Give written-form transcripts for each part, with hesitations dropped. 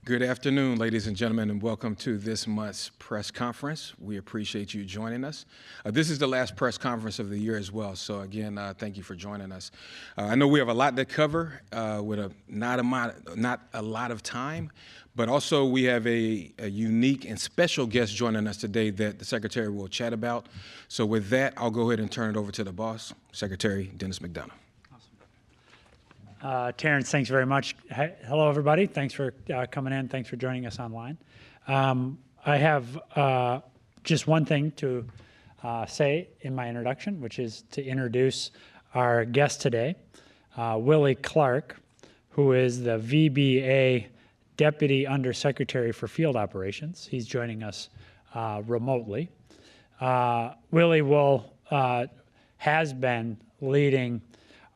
Good afternoon, ladies and gentlemen, and welcome to this month's press conference. We appreciate you joining us. This is the last press conference of the year as well, so again, thank you for joining us. I know we have a lot to cover with not a lot of time, but also we have a unique and special guest joining us today that the Secretary will chat about. So with that, I'll go ahead and turn it over to the boss, Secretary Denis McDonough. Terrence, thanks very much. Hello, everybody. Thanks for coming in. Thanks for joining us online. I have just one thing to say in my introduction, which is to introduce our guest today, Willie Clark, who is the VBA Deputy Undersecretary for Field Operations. He's joining us remotely. Willie has been leading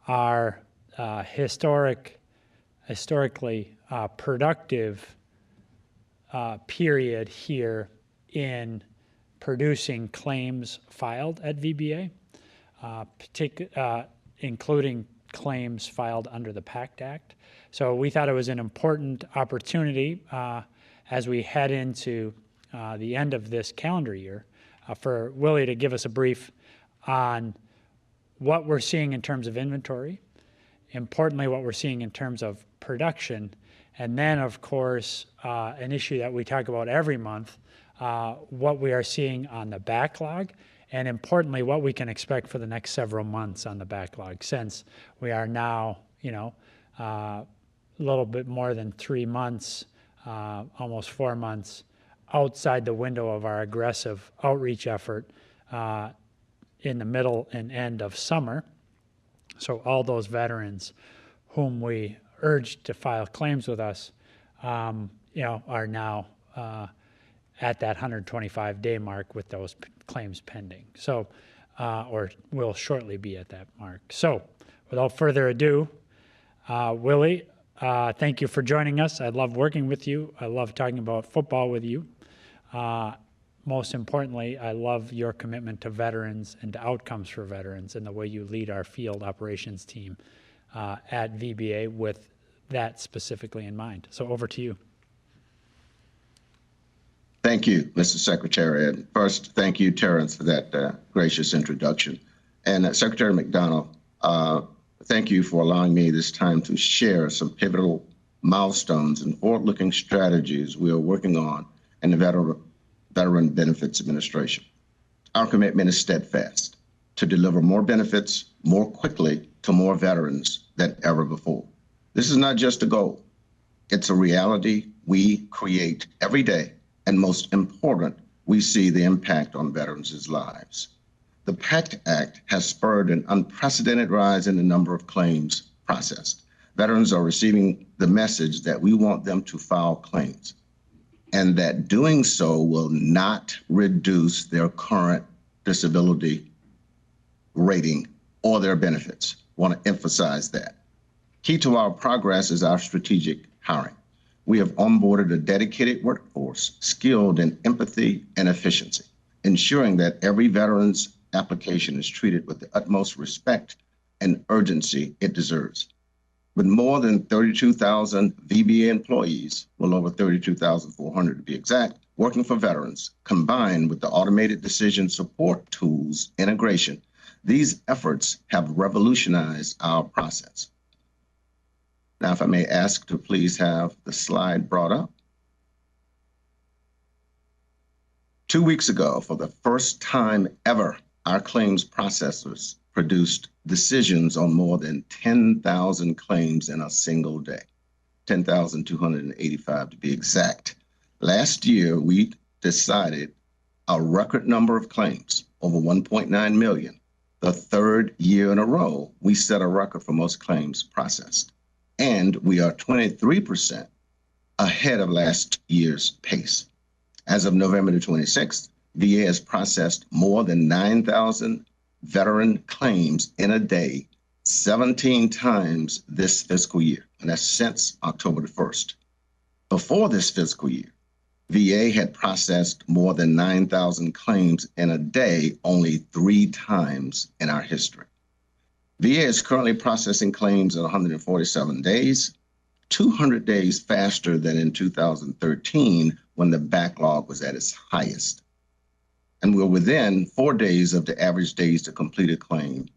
our historically productive period here in producing claims filed at VBA, including claims filed under the PACT Act. So we thought it was an important opportunity as we head into the end of this calendar year for Willie to give us a brief on what we're seeing in terms of inventory, importantly, what we're seeing in terms of production, and then, of course, an issue that we talk about every month, what we are seeing on the backlog, and importantly, what we can expect for the next several months on the backlog, since we are now, a little bit more than 3 months, almost 4 months, outside the window of our aggressive outreach effort in the middle and end of summer. So all those veterans whom we urged to file claims with us, are now at that 125-day mark with those claims pending. So, or will shortly be at that mark. So, without further ado, Willie, thank you for joining us. I love working with you. I love talking about football with you. Most importantly, I love your commitment to veterans and to outcomes for veterans and the way you lead our field operations team at VBA with that specifically in mind. So over to you. Thank you, Mr. Secretary. And first, thank you, Terrence, for that gracious introduction. And Secretary McDonough, thank you for allowing me this time to share some pivotal milestones and forward-looking strategies we are working on in the Veteran Benefits Administration. Our commitment is steadfast to deliver more benefits more quickly to more veterans than ever before. This is not just a goal. It's a reality we create every day, and most important, we see the impact on veterans' lives. The PACT Act has spurred an unprecedented rise in the number of claims processed. Veterans are receiving the message that we want them to file claims, and that doing so will not reduce their current disability rating or their benefits. I want to emphasize that. Key to our progress is our strategic hiring. We have onboarded a dedicated workforce skilled in empathy and efficiency, ensuring that every veteran's application is treated with the utmost respect and urgency it deserves. With more than 32,000 VBA employees, well over 32,400 to be exact, working for veterans, combined with the automated decision support tools integration, these efforts have revolutionized our process. Now, if I may ask to please have the slide brought up. 2 weeks ago, for the first time ever, our claims processors produced decisions on more than 10,000 claims in a single day, 10,285 to be exact. Last year, we decided a record number of claims, over 1.9 million. The third year in a row, we set a record for most claims processed. And we are 23% ahead of last year's pace. As of November the 26th, VA has processed more than 9,000 veteran claims in a day, 17 times this fiscal year, and that's since October the 1st. Before this fiscal year, VA had processed more than 9,000 claims in a day only 3 times in our history. VA is currently processing claims in 147 days, 200 days faster than in 2013 when the backlog was at its highest. And we're within 4 days of the average days to complete a claim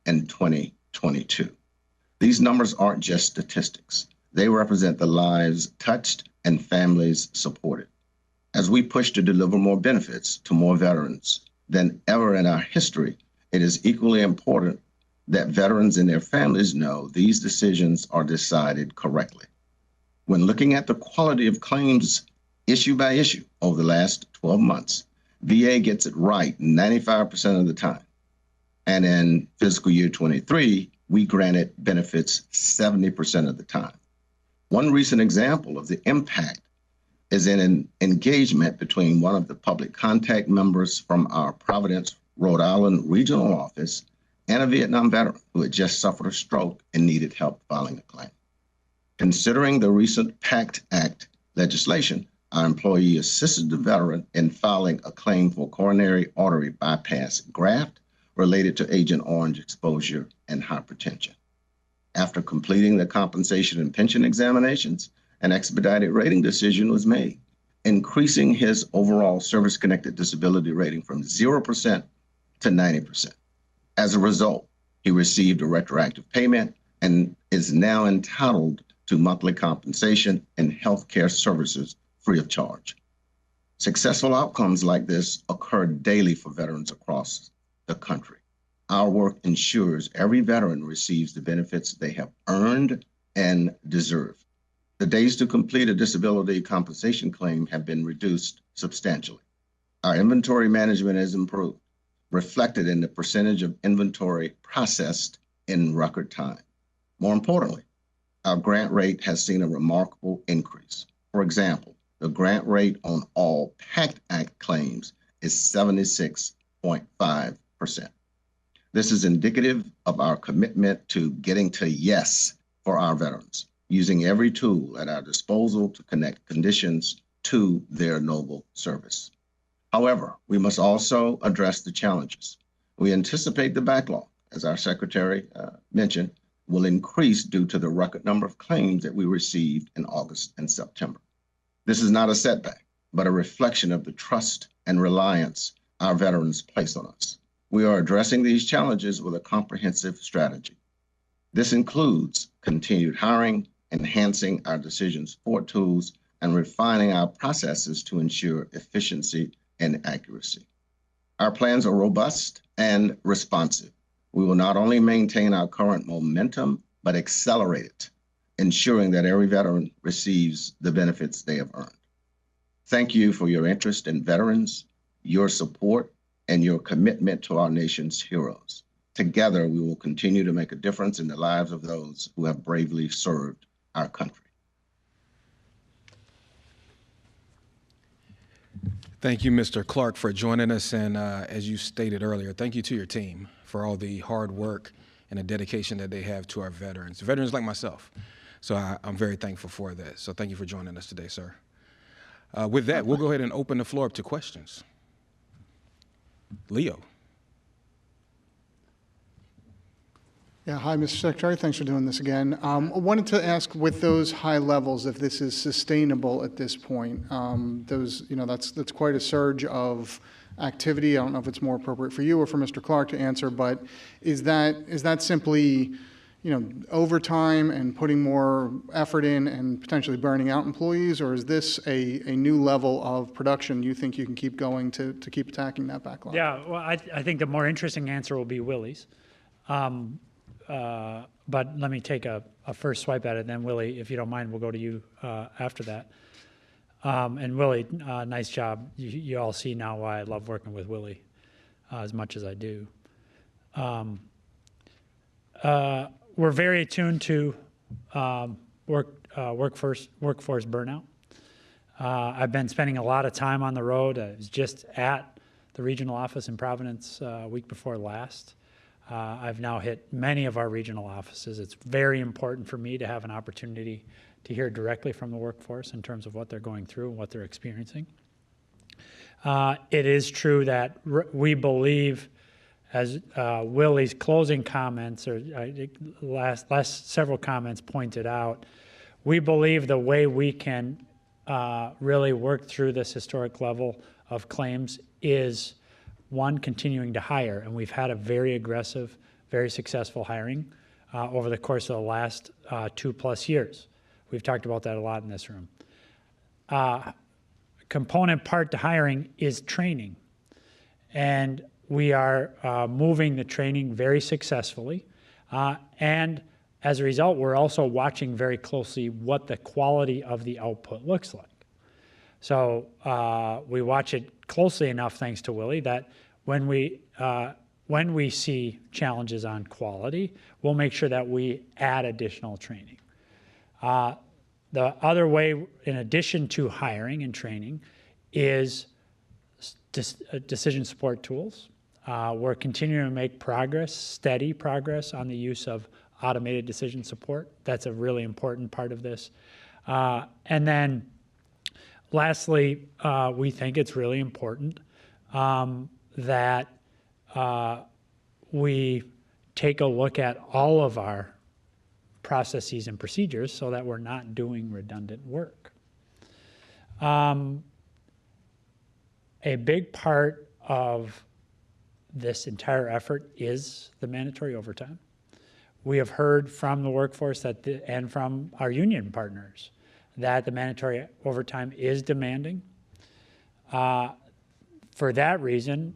in 2022. These numbers aren't just statistics. They represent the lives touched and families supported. As we push to deliver more benefits to more veterans than ever in our history, it is equally important that veterans and their families know these decisions are decided correctly. When looking at the quality of claims issue by issue over the last 12 months, VA gets it right 95% of the time. And in fiscal year 23, we granted benefits 70% of the time. One recent example of the impact is in an engagement between one of the public contact members from our Providence, Rhode Island regional office and a Vietnam veteran who had just suffered a stroke and needed help filing a claim. Considering the recent PACT Act legislation, our employee assisted the veteran in filing a claim for coronary artery bypass graft related to Agent Orange exposure and hypertension. After completing the compensation and pension examinations, an expedited rating decision was made, increasing his overall service-connected disability rating from 0% to 90%. As a result, he received a retroactive payment and is now entitled to monthly compensation and healthcare services free of charge. Successful outcomes like this occur daily for veterans across the country. Our work ensures every veteran receives the benefits they have earned and deserve. The days to complete a disability compensation claim have been reduced substantially. Our inventory management has improved, reflected in the percentage of inventory processed in record time. More importantly, our grant rate has seen a remarkable increase. For example, the grant rate on all PACT Act claims is 76.5%. This is indicative of our commitment to getting to yes for our veterans, using every tool at our disposal to connect conditions to their noble service. However, we must also address the challenges. We anticipate the backlog, as our secretary mentioned, will increase due to the record number of claims that we received in August and September. This is not a setback, but a reflection of the trust and reliance our veterans place on us. We are addressing these challenges with a comprehensive strategy. This includes continued hiring, enhancing our decision support tools, and refining our processes to ensure efficiency and accuracy. Our plans are robust and responsive. We will not only maintain our current momentum, but accelerate it, ensuring that every veteran receives the benefits they have earned. Thank you for your interest in veterans, your support, and your commitment to our nation's heroes. Together, we will continue to make a difference in the lives of those who have bravely served our country. Thank you, Mr. Clark, for joining us. And as you stated earlier, thank you to your team for all the hard work and the dedication that they have to our veterans like myself. So I'm very thankful for that. So thank you for joining us today, sir. With that, we'll go ahead and open the floor up to questions. Leo. Yeah, hi, Mr. Secretary. Thanks for doing this again. I wanted to ask, with those high levels, if this is sustainable at this point. That's quite a surge of activity. I don't know if it's more appropriate for you or for Mr. Clark to answer, but is that simply, overtime and putting more effort in and potentially burning out employees, or is this a new level of production you think you can keep going to keep attacking that backlog? Yeah, well, I think the more interesting answer will be Willie's. But let me take a first swipe at it, and then Willie, if you don't mind, we'll go to you after that. And Willie, nice job. You all see now why I love working with Willie as much as I do. We're very attuned to workforce burnout. I've been spending a lot of time on the road. I was just at the regional office in Providence week before last. I've now hit many of our regional offices. It's very important for me to have an opportunity to hear directly from the workforce in terms of what they're going through and what they're experiencing. It is true that we believe, as Willie's closing comments or last several comments pointed out, we believe the way we can really work through this historic level of claims is, one, continuing to hire. And we've had a very aggressive, very successful hiring over the course of the last 2+ years. We've talked about that a lot in this room. Component part to hiring is training. And we are moving the training very successfully. And as a result, we're also watching very closely what the quality of the output looks like. So we watch it closely enough, thanks to Willie, that when we see challenges on quality, we'll make sure that we add additional training. The other way, in addition to hiring and training, is decision support tools. We're continuing to make progress, steady progress, on the use of automated decision support. That's a really important part of this. And then lastly, we think it's really important that we take a look at all of our processes and procedures so that we're not doing redundant work. A big part of this entire effort is the mandatory overtime. We have heard from the workforce and from our union partners that the mandatory overtime is demanding. For that reason,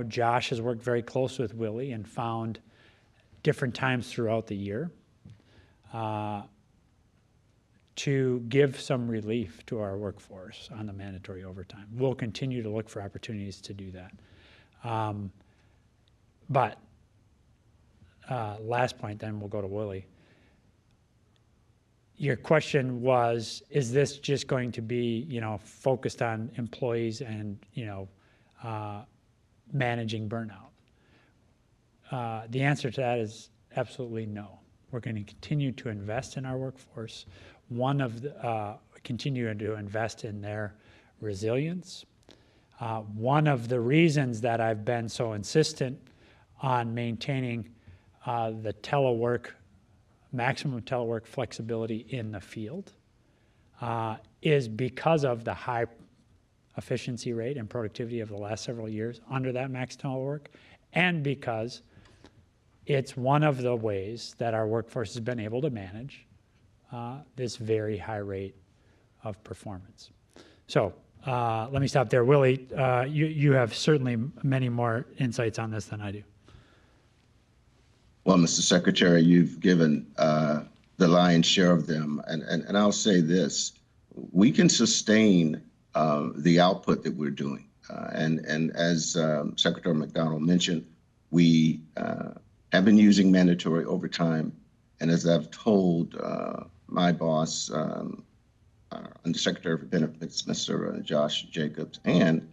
Josh has worked very close with Willie and found different times throughout the year to give some relief to our workforce on the mandatory overtime. We'll continue to look for opportunities to do that. But last point, then we'll go to Willie. Your question was, is this just going to be, focused on employees and, managing burnout? The answer to that is absolutely no. We're going to continue to invest in our workforce. Continue to invest in their resilience. One of the reasons that I've been so insistent on maintaining the maximum telework flexibility in the field is because of the high efficiency rate and productivity of the last several years under that max telework, and because it's one of the ways that our workforce has been able to manage this very high rate of performance. So let me stop there. Willie, you have certainly many more insights on this than I do. Well, Mr. Secretary, you've given the lion's share of them. And I'll say this, we can sustain the output that we're doing. And as Secretary McDonough mentioned, we have been using mandatory overtime. And as I've told my boss, Undersecretary for Benefits, Mr. Josh Jacobs, and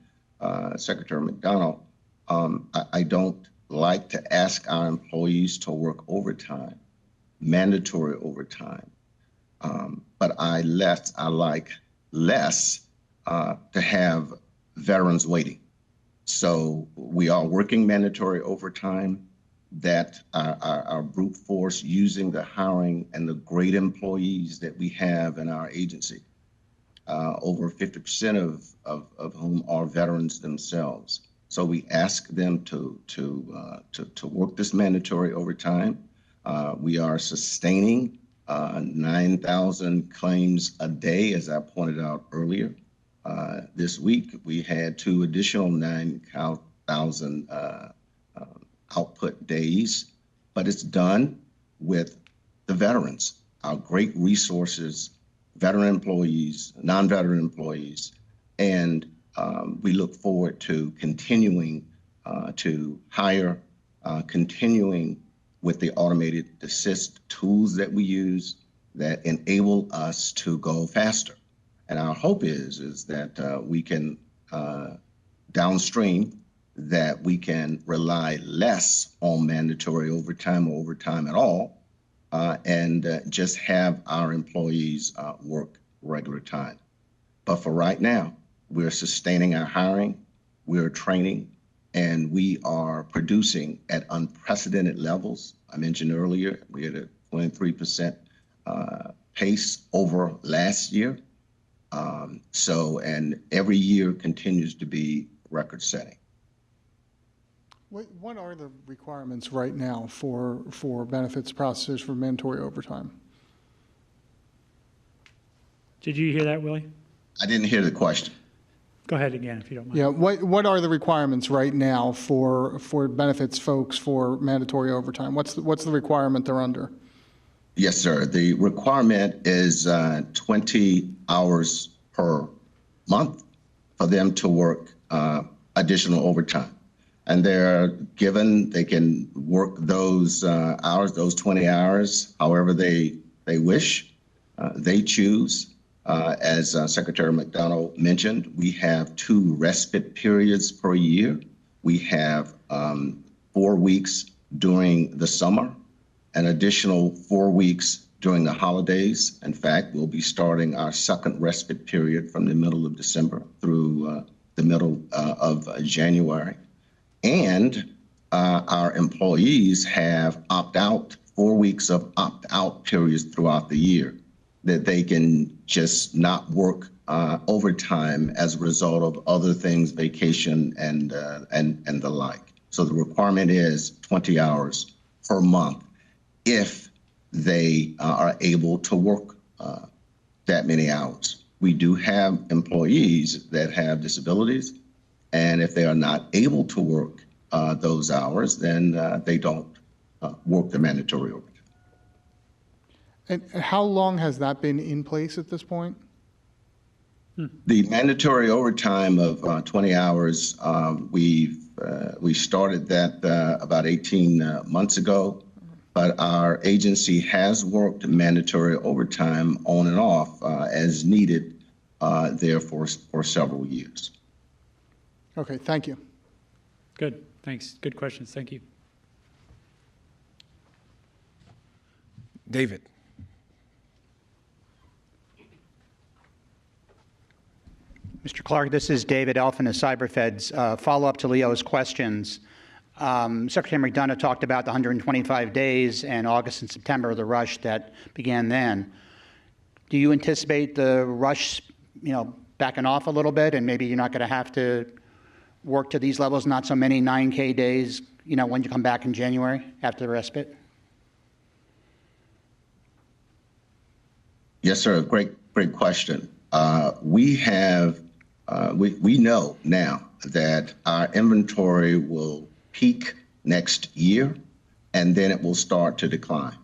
Secretary McDonough, I don't like to ask our employees to work overtime, mandatory overtime, but I like less to have veterans waiting. So we are working mandatory overtime, that our brute force, using the hiring and the great employees that we have in our agency, over 50% of whom are veterans themselves. So we ask them to work this mandatory overtime. We are sustaining 9,000 claims a day, as I pointed out earlier. This week, we had 2 additional 9,000 output days, but it's done with the veterans, our great resources, veteran employees, non-veteran employees, and we look forward to continuing to hire, continuing with the automated assist tools that we use that enable us to go faster. And our hope is that we can downstream, that we can rely less on mandatory overtime or overtime at all, and just have our employees work regular time. But for right now, we're sustaining our hiring, we're training, and we are producing at unprecedented levels. I mentioned earlier, we had a 23% pace over last year. And every year continues to be record setting. What are the requirements right now for benefits processors for mandatory overtime? Did you hear that, Willie? I didn't hear the question. Go ahead again, if you don't mind. Yeah, what are the requirements right now for benefits folks for mandatory overtime? What's the requirement they're under? Yes, sir. The requirement is 20 hours per month for them to work additional overtime. And they're given, they can work those hours, those 20 hours, however they wish. They choose. As Secretary McDonough mentioned, we have 2 respite periods per year. We have 4 weeks during the summer, an additional 4 weeks during the holidays. In fact, we'll be starting our second respite period from the middle of December through the middle of January. And our employees have opt-out, 4 weeks of opt-out periods throughout the year that they can just not work overtime as a result of other things, vacation and the like. So the requirement is 20 hours per month if they are able to work that many hours. We do have employees that have disabilities, and if they are not able to work those hours, then they don't work the mandatory overtime. And how long has that been in place at this point? The mandatory overtime of 20 hours, we started that about 18 months ago, but our agency has worked mandatory overtime on and off as needed there for several years. Okay, thank you. Good, thanks. Good questions, thank you. David. Mr. Clark, this is David Elfin of CyberFed's. Follow-up to Leo's questions. Secretary McDonough talked about the 125 days and August and September, the rush that began then. Do you anticipate the rush, backing off a little bit, and maybe you're not going to have to work to these levels, not so many 9K days, when you come back in January after the respite? Yes, sir. Great question. We know now that our inventory will peak next year, and then it will start to decline.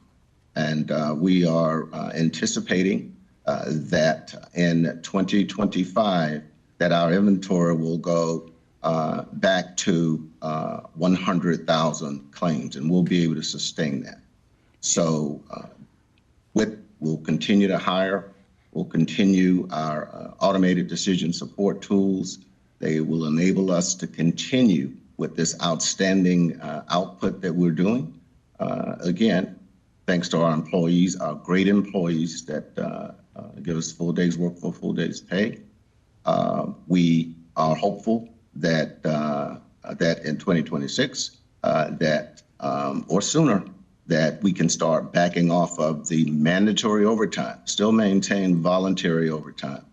And we are anticipating that in 2025, that our inventory will go back to 100,000 claims, and we'll be able to sustain that. So we'll continue to hire. We'll continue our automated decision support tools. They will enable us to continue with this outstanding output that we're doing. Again, thanks to our employees, our great employees that give us full days work for full days pay. We are hopeful that that in 2026, or sooner, that we can start backing off of the mandatory overtime, still maintain voluntary overtime.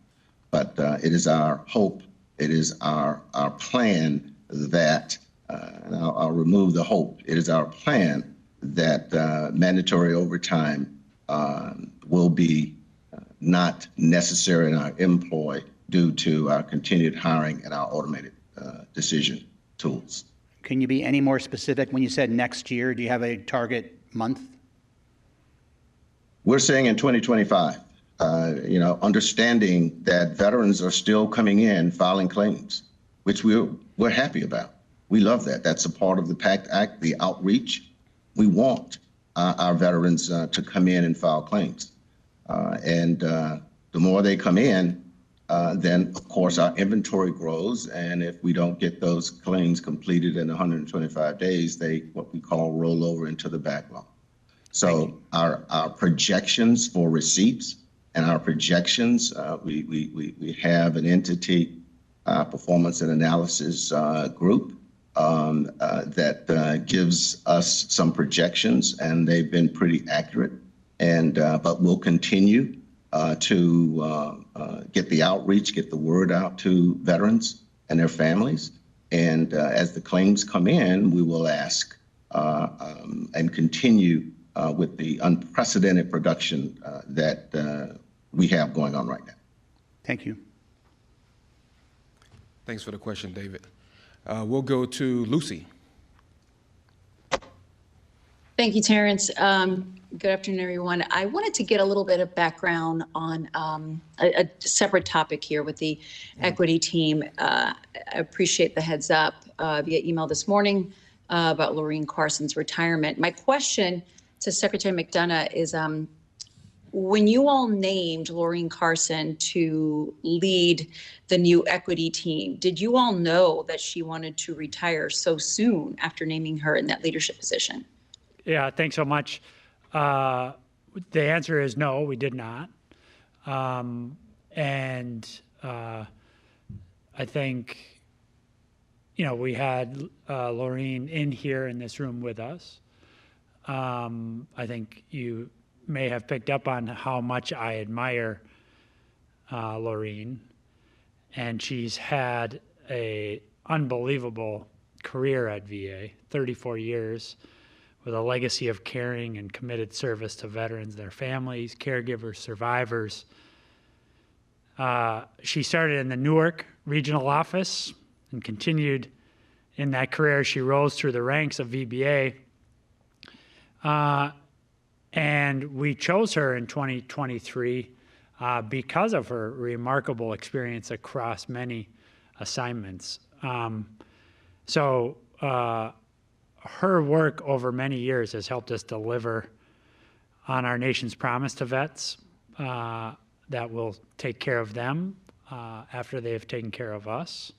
But it is our hope, it is our plan that, and I'll remove the hope, it is our plan that mandatory overtime will be not necessary in our employ due to our continued hiring and our automated decision tools. Can you be any more specific? When you said next year, do you have a target month? We're saying in 2025, understanding that veterans are still coming in filing claims, which we're happy about. We love that. That's a part of the PACT Act, the outreach. We want our veterans to come in and file claims. And the more they come in, then of course our inventory grows. And if we don't get those claims completed in 125 days, they what we call roll over into the backlog. So our projections for receipts and our projections, we have an entity performance and analysis group that gives us some projections, and they've been pretty accurate. But we'll continue to get the outreach, get the word out to veterans and their families. And as the claims come in, we will ask and continue with the unprecedented production that we have going on right now. Thank you. Thanks for the question, David. We'll go to Lucy. Thank you, Terrence. Good afternoon, everyone. I wanted to get a little bit of background on a separate topic here with the equity team. I appreciate the heads up via email this morning about Laureen Carson's retirement. My question to Secretary McDonough is, when you all named Laureen Carson to lead the new equity team, did you all know that she wanted to retire so soon after naming her in that leadership position? Yeah, thanks so much. The answer is no, we did not. I think, we had Laureen in here in this room with us. I think you may have picked up on how much I admire Laureen, and she's had an unbelievable career at VA, 34 years, with a legacy of caring and committed service to veterans, their families, caregivers, survivors. She started in the Newark regional office and continued in that career. She rose through the ranks of VBA. And we chose her in 2023 because of her remarkable experience across many assignments. Her work over many years has helped us deliver on our nation's promise to vets that we'll take care of them after they've taken care of us.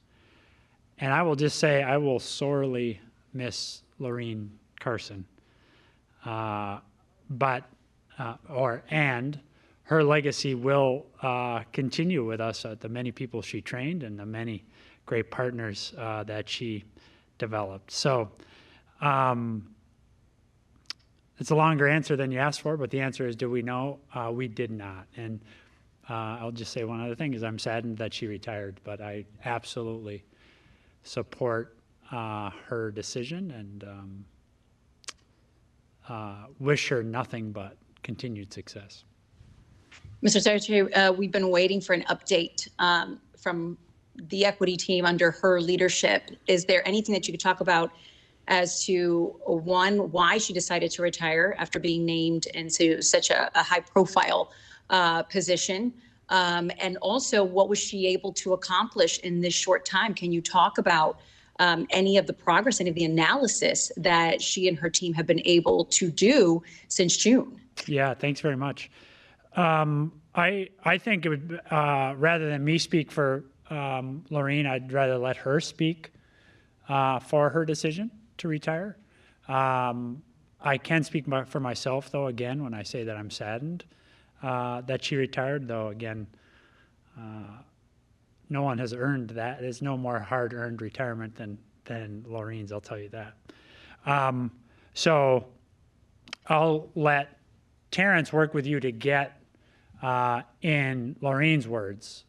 And I will just say I will sorely miss Laureen Carson. And her legacy will continue with us, the many people she trained and the many great partners that she developed. So it's a longer answer than you asked for, but the answer is, do we know? We did not. And I'll just say one other thing is I'm saddened that she retired, but I absolutely support her decision and wish her nothing but continued success. Mr. Secretary, we've been waiting for an update from the equity team under her leadership. Is there anything that you could talk about as to, one, why she decided to retire after being named into such a high-profile position? And also, what was she able to accomplish in this short time? Can you talk about any of the progress, any of the analysis that she and her team have been able to do since June? Yeah, thanks very much. I think it would, rather than me speak for Laureen, I'd rather let her speak for her decision to retire. I can speak for myself, though, again, when I say that I'm saddened that she retired, though, again, no one has earned that. There's no more hard-earned retirement than Laureen's, I'll tell you that. So I'll let Terrence work with you to get, in Laureen's words,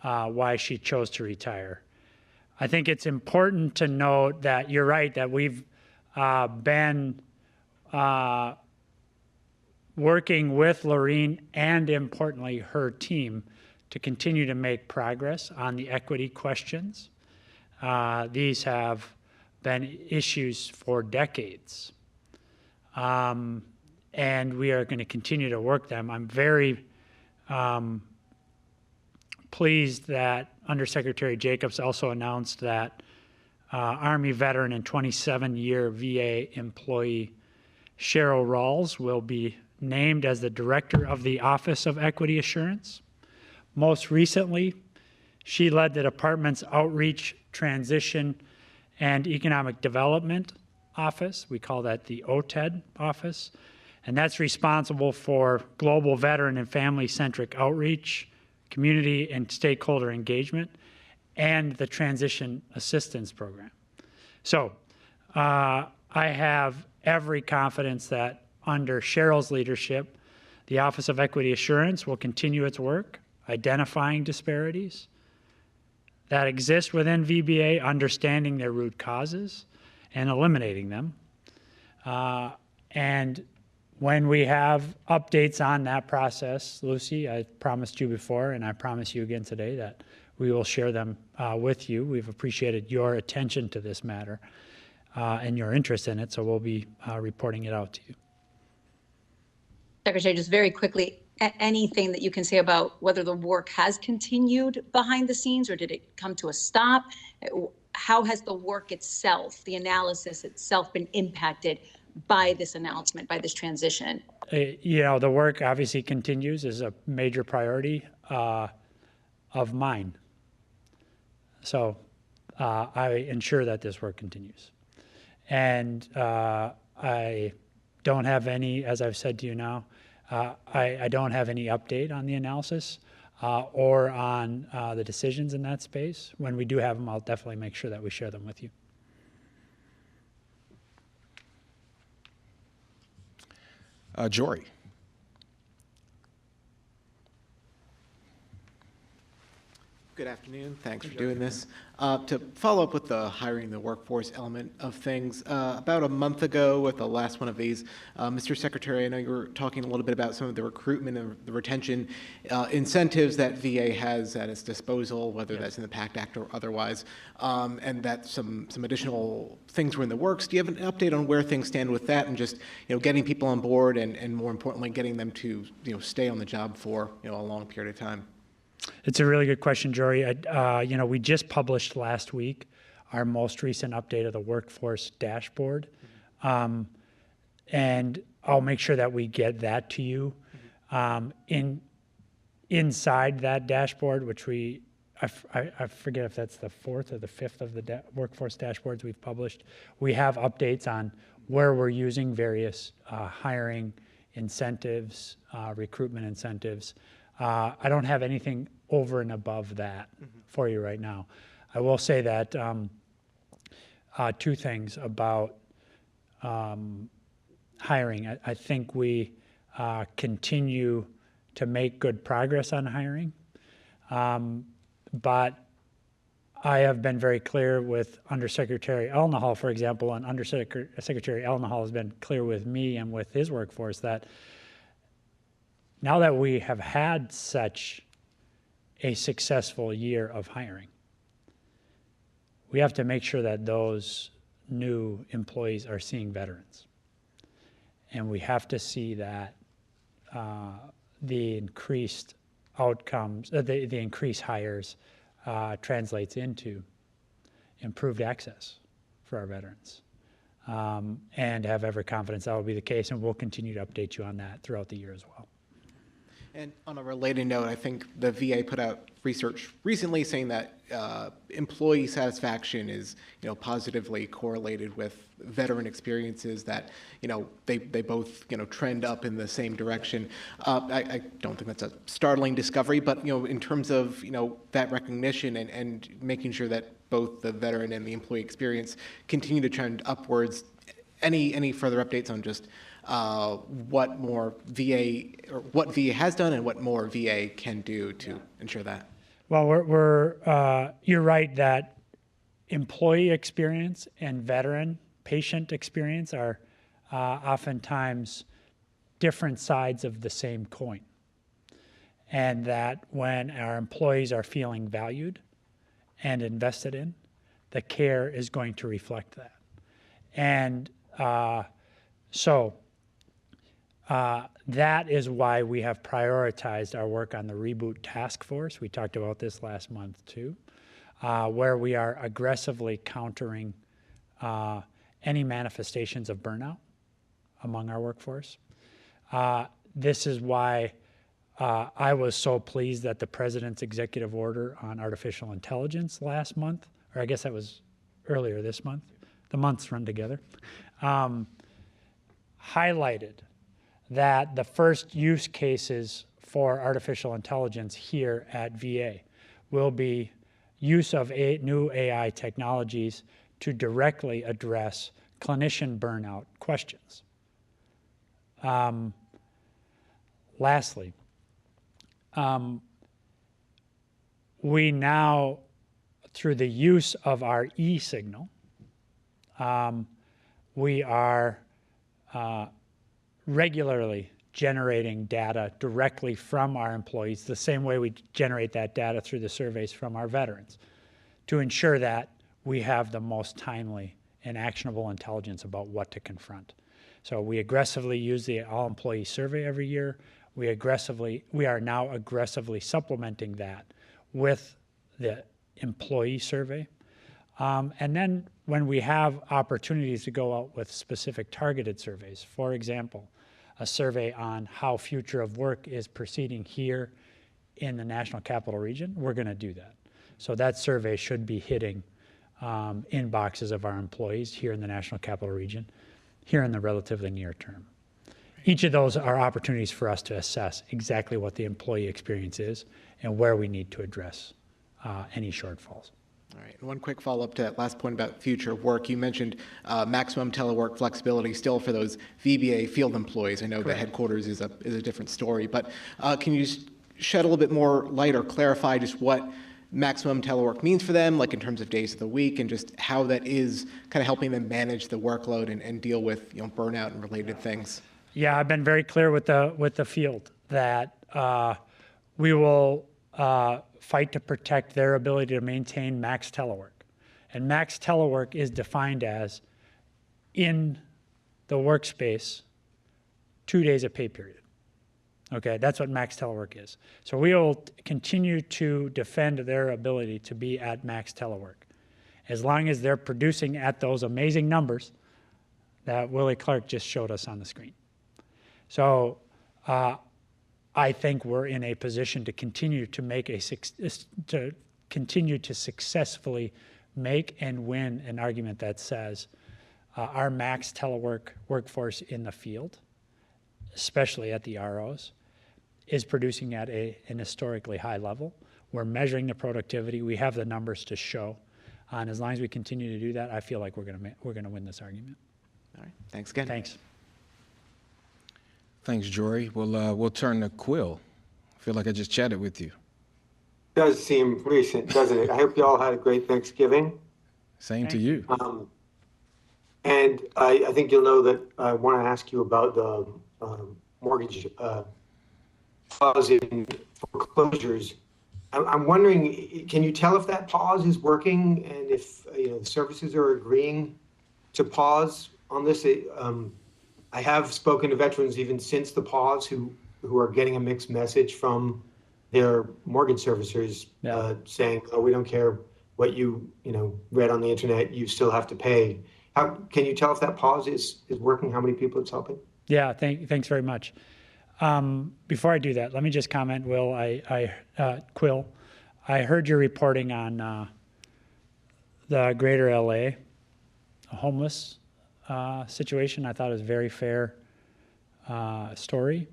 why she chose to retire. I think it's important to note that you're right, that we've been working with Laureen and, importantly, her team to continue to make progress on the equity questions. These have been issues for decades. And we are going to continue to work them. I'm very pleased that Undersecretary Jacobs also announced that Army veteran and 27-year VA employee Cheryl Rawls will be named as the Director of the Office of Equity Assurance. Most recently, she led the department's Outreach, Transition, and Economic Development Office. We call that the OTED office. And that's responsible for global veteran and family-centric outreach, community and stakeholder engagement, and the Transition Assistance Program. So I have every confidence that under Cheryl's leadership, The Office of Equity Assurance will continue its work identifying disparities that exist within VBA, understanding their root causes, and eliminating them. And when we have updates on that process, Lucy, I promised you before, and I promise you again today that we will share them with you. We've appreciated your attention to this matter and your interest in it, so we'll be reporting it out to you. Secretary, just very quickly, anything that you can say about whether the work has continued behind the scenes or did it come to a stop? How has the work itself, the analysis itself, been impacted by this announcement, by this transition? You know, the work obviously continues, is a major priority of mine. So I ensure that this work continues. And I don't have any, as I've said to you now, I don't have any update on the analysis or on the decisions in that space. When we do have them, I'll definitely make sure that we share them with you. Jory. Good afternoon. Thanks for doing this. To follow up with the hiring the workforce element of things, about a month ago with the last one of these, Mr. Secretary, I know you were talking a little bit about some of the recruitment and the retention incentives that VA has at its disposal, whether that's in the PACT Act or otherwise, and that some additional things were in the works. Do you have an update on where things stand with that and just, you know, getting people on board and more importantly, getting them to, you know, stay on the job for, you know, a long period of time? It's a really good question, Jory. You know, we just published last week our most recent update of the workforce dashboard. And I'll make sure that we get that to you. Inside that dashboard, which I forget if that's the fourth or the fifth of the workforce dashboards we've published, we have updates on where we're using various hiring incentives, recruitment incentives. I don't have anything over and above that for you right now. I will say that two things about hiring. I think we continue to make good progress on hiring, but I have been very clear with Undersecretary Elnahal, for example, and Undersecretary Elnahal has been clear with me and with his workforce that now that we have had such a successful year of hiring, we have to make sure that those new employees are seeing veterans. And we have to see that the increased outcomes, the increased hires translates into improved access for our veterans. And have every confidence that will be the case, and we'll continue to update you on that throughout the year as well. And on a related note, I think the VA put out research recently saying that employee satisfaction is, you know, positively correlated with veteran experiences, that, you know, they both, you know, trend up in the same direction. I don't think that's a startling discovery, but, you know, in terms of, you know, that recognition and making sure that both the veteran and the employee experience continue to trend upwards, any further updates on just what more VA, or what VA has done and what more VA can do to ensure that? Well, you're right that employee experience and veteran patient experience are oftentimes different sides of the same coin. And that when our employees are feeling valued and invested in, the care is going to reflect that. And so that is why we have prioritized our work on the reboot task force. We talked about this last month too, where we are aggressively countering any manifestations of burnout among our workforce. This is why I was so pleased that the President's executive order on artificial intelligence last month, or I guess that was earlier this month, the months run together, highlighted that the first use cases for artificial intelligence here at VA will be use of new AI technologies to directly address clinician burnout questions. Lastly, we now, through the use of our e-signal, we are regularly generating data directly from our employees, the same way we generate that data through the surveys from our veterans, to ensure that we have the most timely and actionable intelligence about what to confront. So we aggressively use the all-employee survey every year. We are now aggressively supplementing that with the employee survey. And then when we have opportunities to go out with specific targeted surveys, for example, a survey on how future of work is proceeding here in the National Capital Region, we're going to do that. So that survey should be hitting inboxes of our employees here in the National Capital Region, here in the relatively near term. Each of those are opportunities for us to assess exactly what the employee experience is and where we need to address any shortfalls. All right. And one quick follow-up to that last point about future work. You mentioned maximum telework flexibility still for those VBA field employees. I know the headquarters is a different story, but can you just shed a little bit more light or clarify just what maximum telework means for them, like in terms of days of the week, and just how that is kind of helping them manage the workload and deal with burnout and related things? Yeah, I've been very clear with the field that we will fight to protect their ability to maintain max telework. And max telework is defined as in the workspace 2 days of pay period. Okay, that's what max telework is. So we will continue to defend their ability to be at max telework as long as they're producing at those amazing numbers that Willie Clark just showed us on the screen. So I think we're in a position to continue to continue to successfully make and win an argument that says our max telework workforce in the field, especially at the ROs, is producing at an historically high level. We're measuring the productivity. We have the numbers to show. And as long as we continue to do that, I feel like we're going to win this argument. All right. Thanks again. Thanks. Thanks, Jory. We'll turn to Quill. I feel like I just chatted with you. Does seem recent, doesn't it? I hope you all had a great Thanksgiving. Same to you. And I think you'll know that I want to ask you about the mortgage pause in foreclosures. I'm wondering, can you tell if that pause is working and if the services are agreeing to pause on this? I have spoken to veterans even since the pause who are getting a mixed message from their mortgage servicers saying, "Oh, we don't care what you read on the internet. You still have to pay." How can you tell if that pause is working? How many people it's helping? Yeah, thanks very much. Before I do that, let me just comment, Will. Quill, I heard your reporting on the Greater LA homeless situation. I thought it was a very fair story.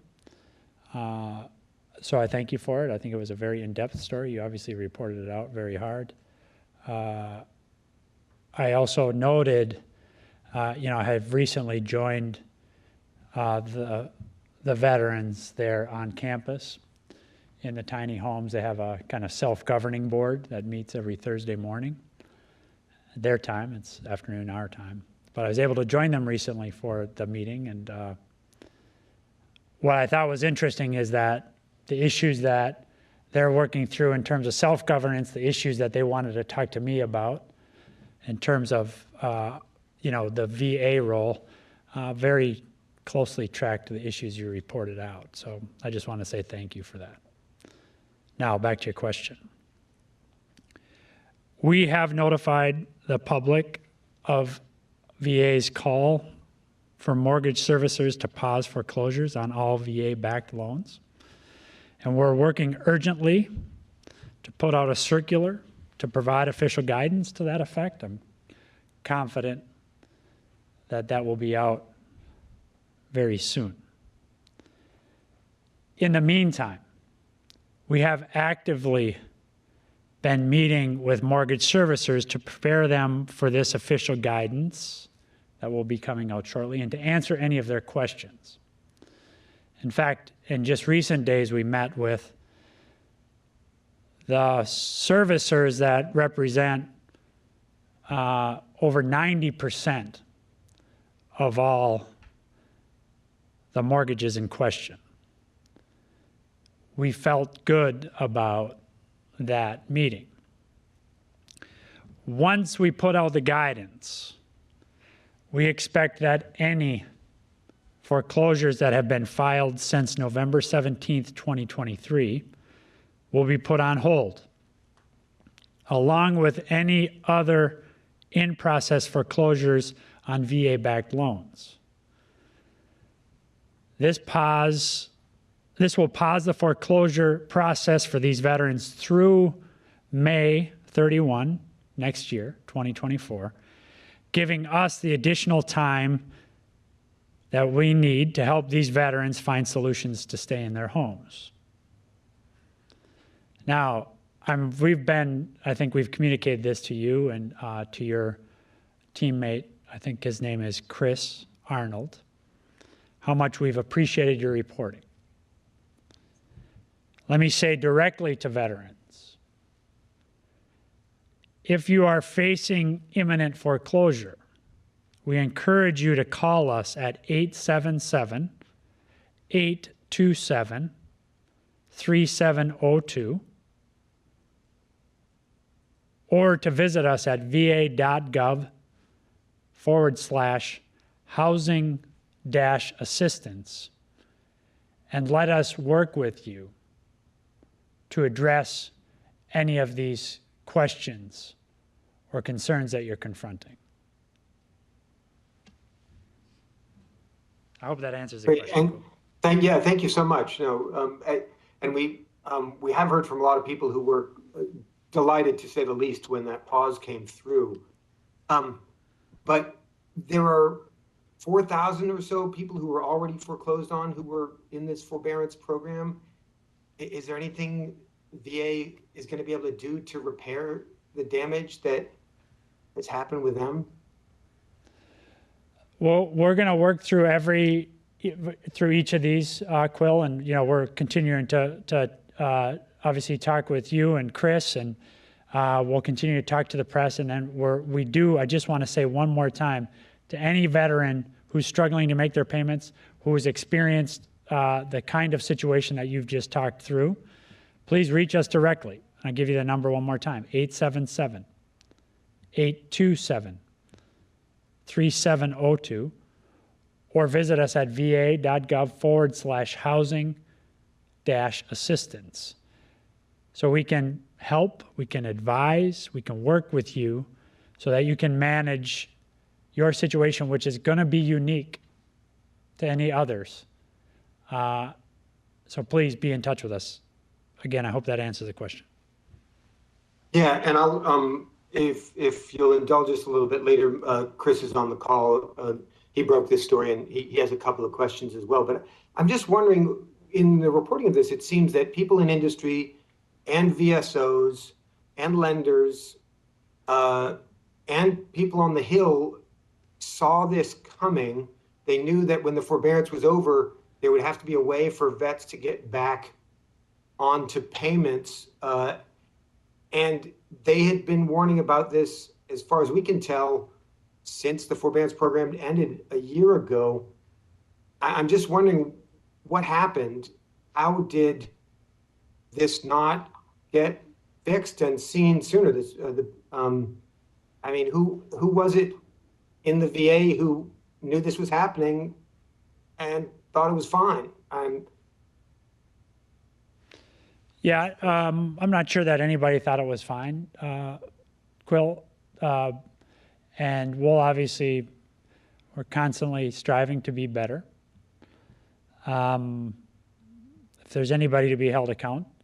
So I thank you for it. I think it was a very in-depth story. You obviously reported it out very hard. I also noted, I have recently joined the veterans there on campus in the tiny homes. They have a kind of self-governing board that meets every Thursday morning. Their time, it's afternoon, our time. But I was able to join them recently for the meeting, and what I thought was interesting is that the issues that they're working through in terms of self-governance, the issues that they wanted to talk to me about in terms of the VA role, very closely tracked to the issues you reported out. So I just want to say thank you for that. Now back to your question. We have notified the public of VA's call for mortgage servicers to pause foreclosures on all VA-backed loans. And we're working urgently to put out a circular to provide official guidance to that effect. I'm confident that that will be out very soon. In the meantime, we have actively been meeting with mortgage servicers to prepare them for this official guidance that will be coming out shortly and to answer any of their questions. In fact, in just recent days, we met with the servicers that represent over 90% of all the mortgages in question. We felt good about that meeting. Once we put out the guidance, we expect that any foreclosures that have been filed since November 17th, 2023 will be put on hold, along with any other in-process foreclosures on VA-backed loans. This will pause the foreclosure process for these veterans through May 31 next year, 2024, giving us the additional time that we need to help these veterans find solutions to stay in their homes. Now, I think we've communicated this to you and to your teammate, I think his name is Chris Arnold, how much we've appreciated your reporting. Let me say directly to veterans, if you are facing imminent foreclosure, we encourage you to call us at 877-827-3702 or to visit us at va.gov/housing-assistance and let us work with you to address any of these questions or concerns that you're confronting. I hope that answers the question. And thank you so much. And we have heard from a lot of people who were delighted, to say the least, when that pause came through. But there are 4,000 or so people who were already foreclosed on who were in this forbearance program. Is there anything VA is going to be able to do to repair the damage that has happened with them? Well, we're going to work through through each of these, Quill, and we're continuing to obviously talk with you and Chris, and we'll continue to talk to the press. And then I just want to say one more time to any veteran who's struggling to make their payments, who has experienced the kind of situation that you've just talked through, please reach us directly. I'll give you the number one more time, 877-827-3702, or visit us at va.gov/housing-assistance. So we can help, we can advise, we can work with you so that you can manage your situation, which is going to be unique to any others. So please be in touch with us. Again, I hope that answers the question. Yeah, and I'll, if you'll indulge us a little bit later, Chris is on the call. He broke this story and he has a couple of questions as well. But I'm just wondering, in the reporting of this, it seems that people in industry and VSOs and lenders and people on the Hill saw this coming. They knew that when the forbearance was over, there would have to be a way for vets to get back onto payments. And they had been warning about this, as far as we can tell, since the forbearance program ended a year ago. I'm just wondering what happened. How did this not get fixed and seen sooner? I mean, who was it in the VA who knew this was happening and thought it was fine? Yeah, I'm not sure that anybody thought it was fine, Quill. And we're constantly striving to be better. If there's anybody to be held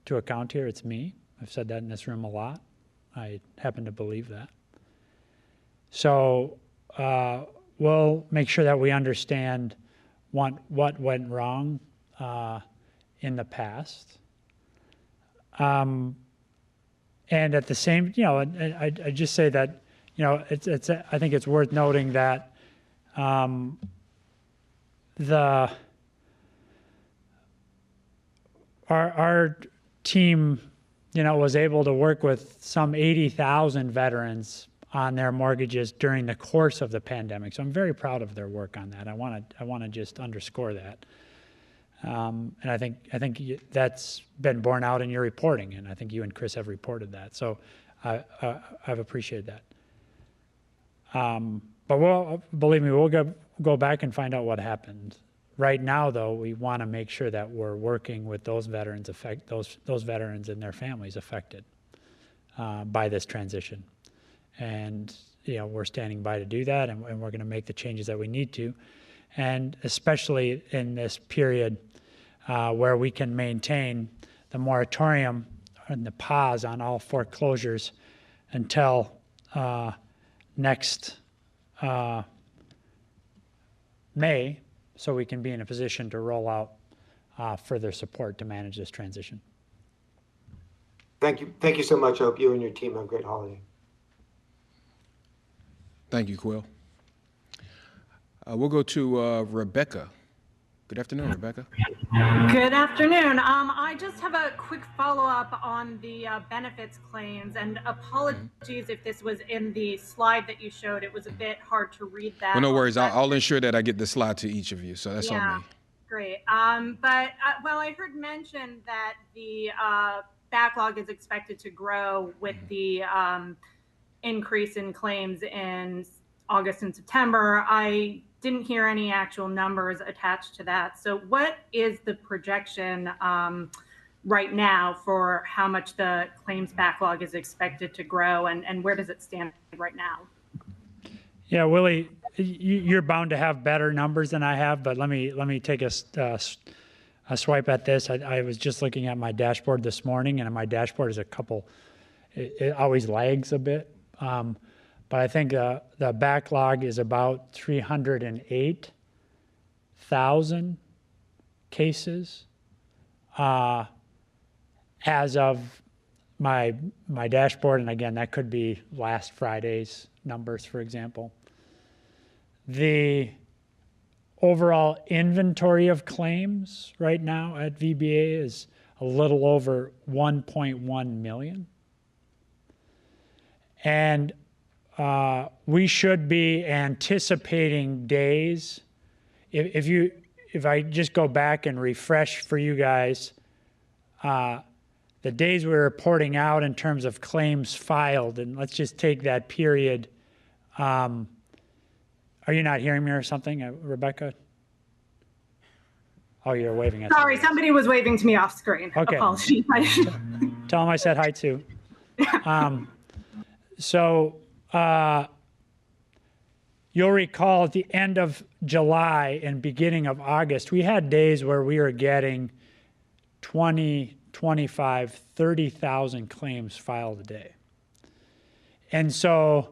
to account here, it's me. I've said that in this room a lot. I happen to believe that. So we'll make sure that we understand what went wrong in the past. And at the same, I just say that, I think it's worth noting that our team, was able to work with some 80,000 veterans on their mortgages during the course of the pandemic. So I'm very proud of their work on that. I want to just underscore that. And I think that's been borne out in your reporting, and I think you and Chris have reported that. So I've appreciated that. But believe me, we'll go back and find out what happened. Right now, though, we want to make sure that we're working with those veterans those veterans and their families affected by this transition. And we're standing by to do that, and we're going to make the changes that we need to. And especially in this period where we can maintain the moratorium and the pause on all foreclosures until next May, so we can be in a position to roll out further support to manage this transition. Thank you. Thank you so much. I hope you and your team have a great holiday. Thank you, Quill. We'll go to Rebecca. Good afternoon, Rebecca. Good afternoon. I just have a quick follow-up on the benefits claims, and apologies if this was in the slide that you showed. It was a bit hard to read that. Well, no worries. I'll ensure that I get the slide to each of you, so that's on me. Great. Well, I heard mention that the backlog is expected to grow with the increase in claims in August and September. I didn't hear any actual numbers attached to that. So what is the projection right now for how much the claims backlog is expected to grow, and where does it stand right now? Yeah, Willie, you're bound to have better numbers than I have, but let me take a swipe at this. I was just looking at my dashboard this morning, and my dashboard is it always lags a bit. But I think the backlog is about 308,000 cases as of my dashboard. And again, that could be last Friday's numbers, for example. The overall inventory of claims right now at VBA is a little over 1.1 million. And we should be anticipating days. If I just go back and refresh for you guys, the days we're reporting out in terms of claims filed, and let's just take that period. Are you not hearing me or something, Rebecca? Oh, you're waving at me. Sorry, somebody was waving to me off screen. Okay. Apologies. Tell them I said hi too. So you'll recall at the end of July and beginning of August, we had days where we were getting 20, 25, 30,000 claims filed a day. And so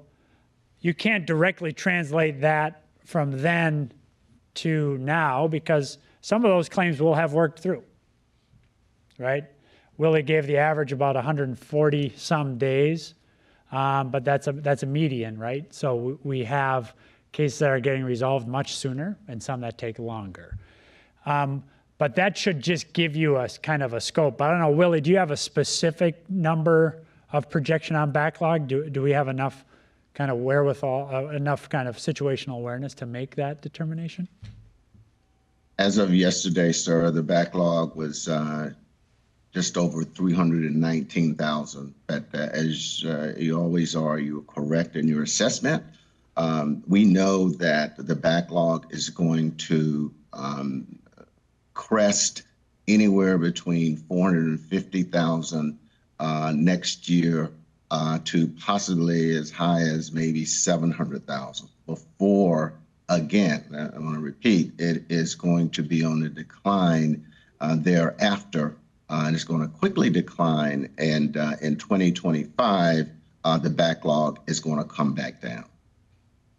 you can't directly translate that from then to now, because some of those claims will have worked through, right? Willie gave the average about 140 some days. But that's a median, right? So we have cases that are getting resolved much sooner and some that take longer. But that should just give you a kind of a scope. I don't know, Willie, do you have a specific number of projection on backlog? Do we have enough kind of wherewithal, enough kind of situational awareness to make that determination? As of yesterday, sir, the backlog was just over 319,000. But as you always are, you are correct in your assessment. We know that the backlog is going to crest anywhere between 450,000 next year to possibly as high as maybe 700,000 before, again, I want to repeat, it is going to be on the decline thereafter. And it's going to quickly decline, and in 2025, the backlog is going to come back down.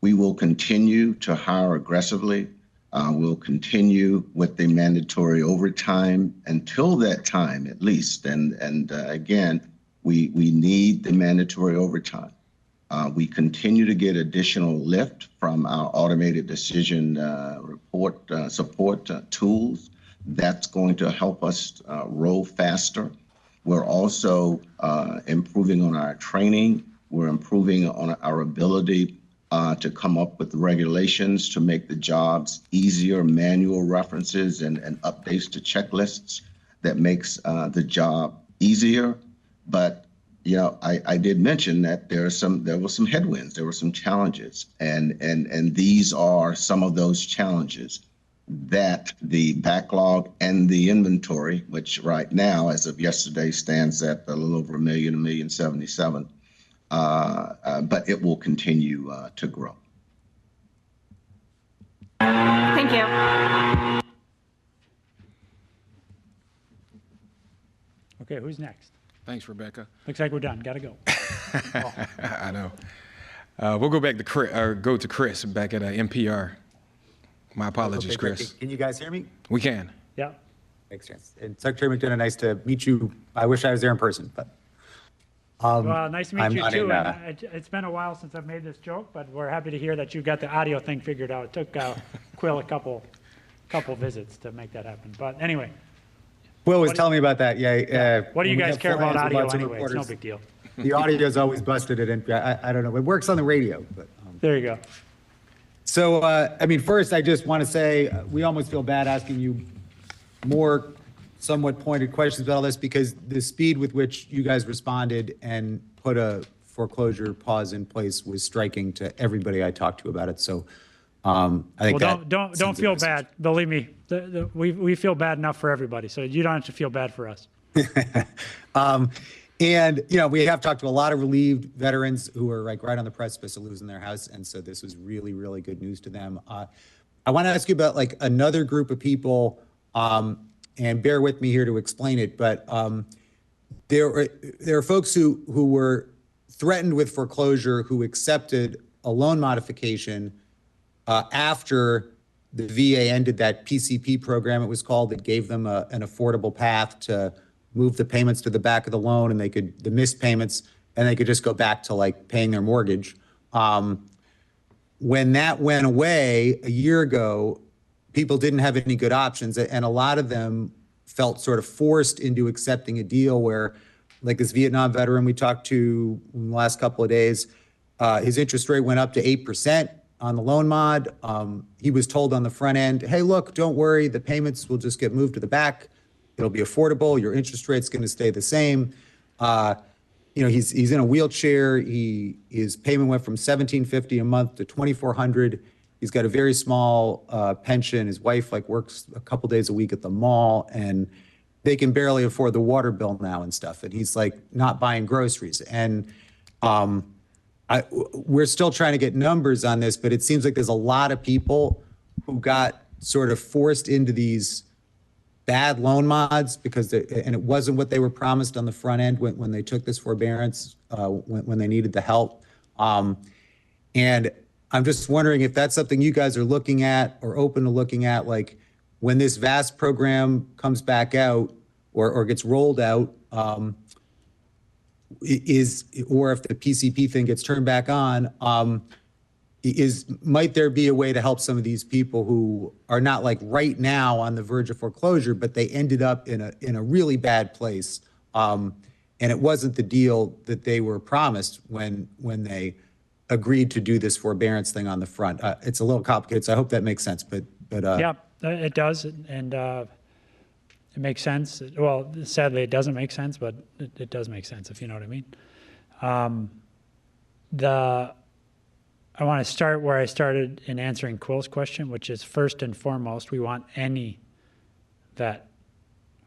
We will continue to hire aggressively. We'll continue with the mandatory overtime until that time, at least. And again, we need the mandatory overtime. We continue to get additional lift from our automated decision support tools That's going to help us roll faster. We're also improving on our training. We're improving on our ability to come up with regulations to make the jobs easier, manual references and updates to checklists that makes the job easier. But I did mention that there were some headwinds, there were some challenges, and these are some of those challenges that the backlog and the inventory, which right now, as of yesterday, stands at a little over 1,077,000. But it will continue to grow. Thank you. Okay, who's next? Thanks, Rebecca. Looks like we're done. Got to go. I know. We'll go back to Chris, go to Chris back at NPR. My apologies, Okay, great. Chris. Can you guys hear me? We can. Yeah. Thanks, Chance. And Secretary McDonough, nice to meet you. I wish I was there in person, but. Well, nice to meet I'm you not too. in, And it's been a while since I've made this joke, but we're happy to hear that you got the audio thing figured out. It took Quill a couple visits to make that happen. But anyway. Will was telling me about that. Yeah. What do you when we guys have care about fly-ins with audio lots of anyway? It's no reporters, big deal. The audio is always busted at NPR. I don't know. It works on the radio, but. There you go. So, first, I just want to say we almost feel bad asking you more somewhat pointed questions about all this because the speed with which you guys responded and put a foreclosure pause in place was striking to everybody I talked to about it. So, I think Well, don't feel bad. Believe me, we feel bad enough for everybody, so you don't have to feel bad for us. And, we have talked to a lot of relieved veterans who are like right on the precipice of losing their house. And so this was really, really good news to them. I want to ask you about like another group of people, and bear with me here to explain it, but there are folks who were threatened with foreclosure who accepted a loan modification after the VA ended that PCP program, it was called, that gave them an affordable path to move the payments to the back of the loan and the missed payments, and they could just go back to like paying their mortgage. When that went away a year ago, people didn't have any good options, and a lot of them felt sort of forced into accepting a deal where, like this Vietnam veteran we talked to in the last couple of days, his interest rate went up to 8% on the loan mod. He was told on the front end, hey, look, don't worry, the payments will just get moved to the back. It'll be affordable. Your interest rate's going to stay the same. He's in a wheelchair. His payment went from $1,750 a month to $2,400. He's got a very small pension. His wife works a couple days a week at the mall, and they can barely afford the water bill now and stuff. And he's not buying groceries. And we're still trying to get numbers on this, but it seems like there's a lot of people who got sort of forced into these bad loan mods and it wasn't what they were promised on the front end when they took this forbearance, when they needed the help. And I'm just wondering if that's something you guys are looking at or open to looking at, like when this VAST program comes back out or gets rolled out, or if the PCP thing gets turned back on, might there be a way to help some of these people who are not right now on the verge of foreclosure, but they ended up in a really bad place, and it wasn't the deal that they were promised when they agreed to do this forbearance thing on the front. It's a little complicated, so I hope that makes sense. But yeah, it does, and it makes sense. Well, sadly, it doesn't make sense, but it does make sense, if you know what I mean. I want to start where I started in answering Quill's question, which is first and foremost, we want any vet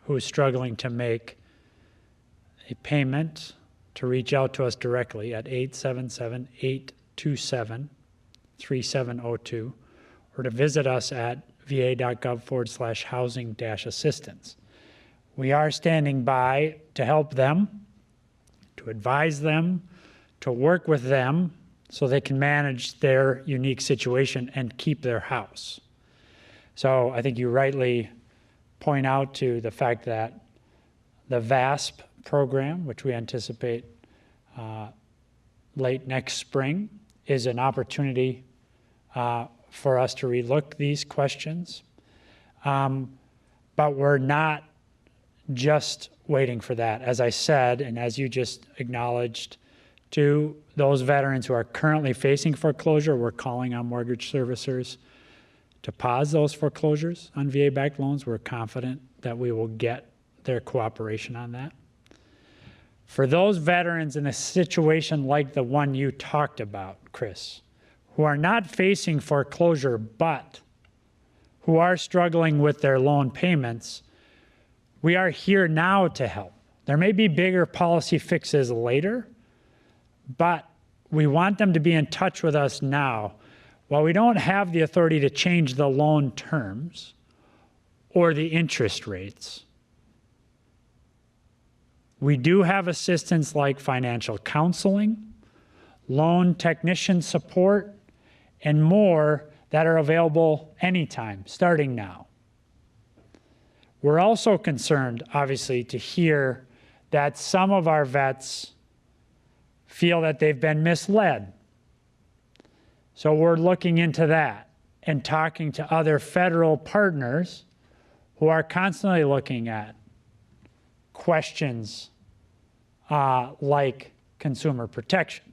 who is struggling to make a payment to reach out to us directly at 877-827-3702 or to visit us at va.gov/housing-assistance. We are standing by to help them, to advise them, to work with them so they can manage their unique situation and keep their house. So I think you rightly point out to the fact that the VASP program, which we anticipate late next spring, is an opportunity for us to relook these questions. But we're not just waiting for that. As I said, and as you just acknowledged, to those veterans who are currently facing foreclosure, we're calling on mortgage servicers to pause those foreclosures on VA-backed loans. We're confident that we will get their cooperation on that. For those veterans in a situation like the one you talked about, Chris, who are not facing foreclosure, but who are struggling with their loan payments, we are here now to help. There may be bigger policy fixes later, but we want them to be in touch with us now. While we don't have the authority to change the loan terms or the interest rates, we do have assistance like financial counseling, loan technician support, and more that are available anytime, starting now. We're also concerned, obviously, to hear that some of our vets feel that they've been misled. So we're looking into that and talking to other federal partners who are constantly looking at questions like consumer protection.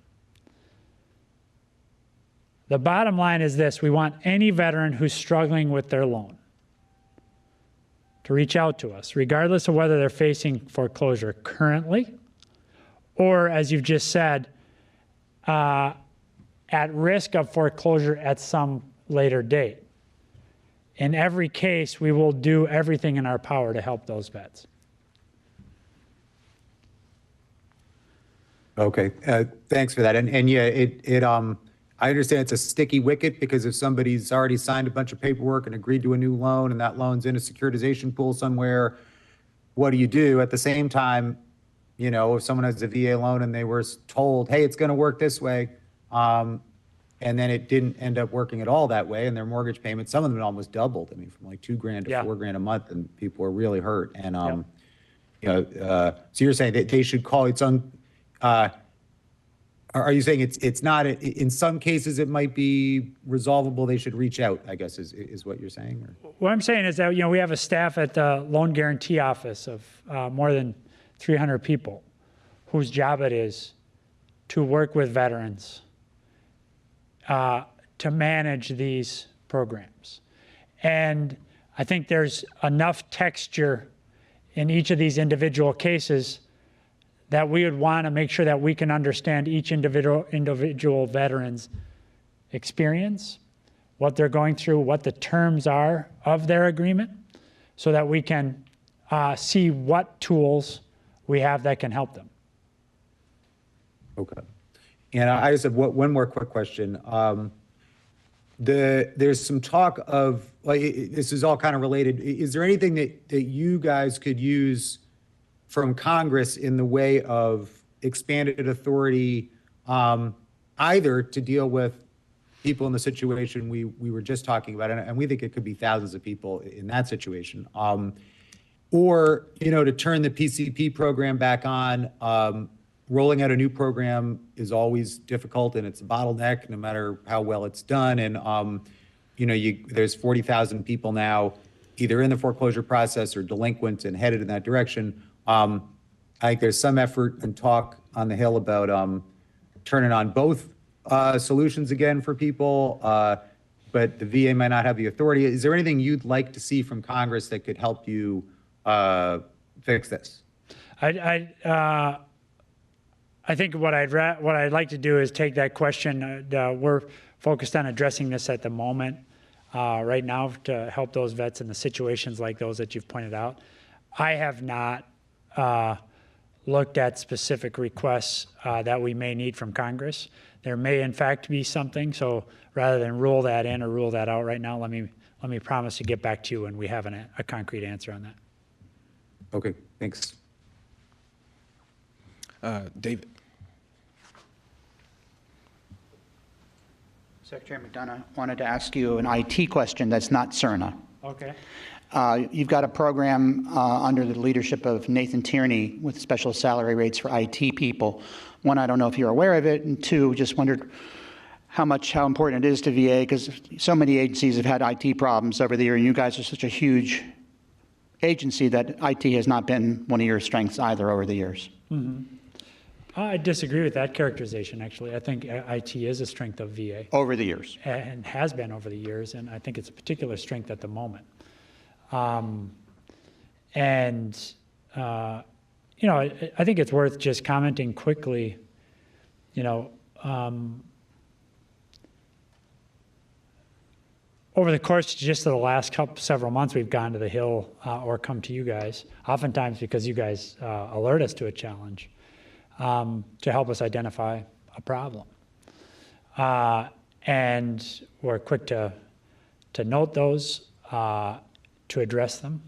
The bottom line is this: we want any veteran who's struggling with their loan to reach out to us, regardless of whether they're facing foreclosure currently or, as you've just said, at risk of foreclosure at some later date. In every case, we will do everything in our power to help those vets. Okay, thanks for that. And yeah, I understand it's a sticky wicket because if somebody's already signed a bunch of paperwork and agreed to a new loan and that loan's in a securitization pool somewhere, what do you do? At the same time, you know, if someone has a VA loan and they were told, hey, it's going to work this way, and then it didn't end up working at all that way, and their mortgage payment, some of them almost doubled. I mean, from like $2,000 to $4,000 a month, and people are really hurt. And you know, so you're saying that they should call its own. Are you saying it's not, in some cases it might be resolvable, they should reach out, I guess, is what you're saying? Or? What I'm saying is that, you know, we have a staff at the Loan Guarantee Office of more than 300 people whose job it is to work with veterans to manage these programs. And I think there's enough texture in each of these individual cases that we would want to make sure that we can understand each individual veteran's experience, what they're going through, what the terms are of their agreement, so that we can see what tools we have that can help them. Okay. And I just have one more quick question. There's some talk of, like, this is all kind of related. Is there anything that you guys could use from Congress in the way of expanded authority, either to deal with people in the situation we were just talking about, and we think it could be thousands of people in that situation, or, you know, to turn the PCP program back on. Rolling out a new program is always difficult, and it's a bottleneck no matter how well it's done. And you know, there's 40,000 people now either in the foreclosure process or delinquent and headed in that direction. I think there's some effort and talk on the Hill about turning on both solutions again for people, but the VA might not have the authority. Is there anything you'd like to see from Congress that could help you fix this? I think what I'd like to do is take that question. We're focused on addressing this at the moment, right now, to help those vets in the situations like those that you've pointed out. I have not looked at specific requests that we may need from Congress. There may, in fact, be something. So rather than rule that in or rule that out right now, let me promise to get back to you when we have a concrete answer on that. Okay, thanks. David. Secretary McDonough, wanted to ask you an IT question that's not CERNA. Okay. You've got a program under the leadership of Nathan Tierney with special salary rates for IT people. One, I don't know if you're aware of it, and two, just wondered how important it is to VA, because so many agencies have had IT problems over the year, and you guys are such a huge agency that IT has not been one of your strengths either over the years. I disagree with that characterization, actually. I think IT is a strength of VA. Over the years. And has been over the years, and I think it's a particular strength at the moment. You know, I think it's worth just commenting quickly, you know, over the course just of the last several months, we've gone to the Hill or come to you guys, oftentimes because you guys alert us to a challenge to help us identify a problem. And we're quick to note those, to address them.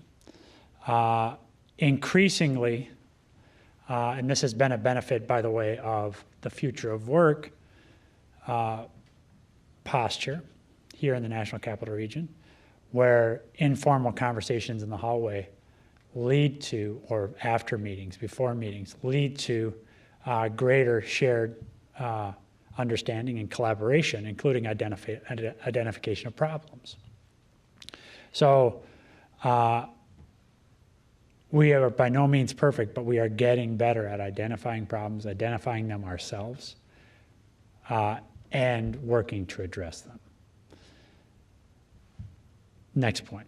Increasingly, and this has been a benefit, by the way, of the future of work posture here in the National Capital Region, where informal conversations in the hallway lead to, or after meetings, before meetings, lead to greater shared understanding and collaboration, including identification of problems. So we are by no means perfect, but we are getting better at identifying problems, identifying them ourselves, and working to address them. Next point.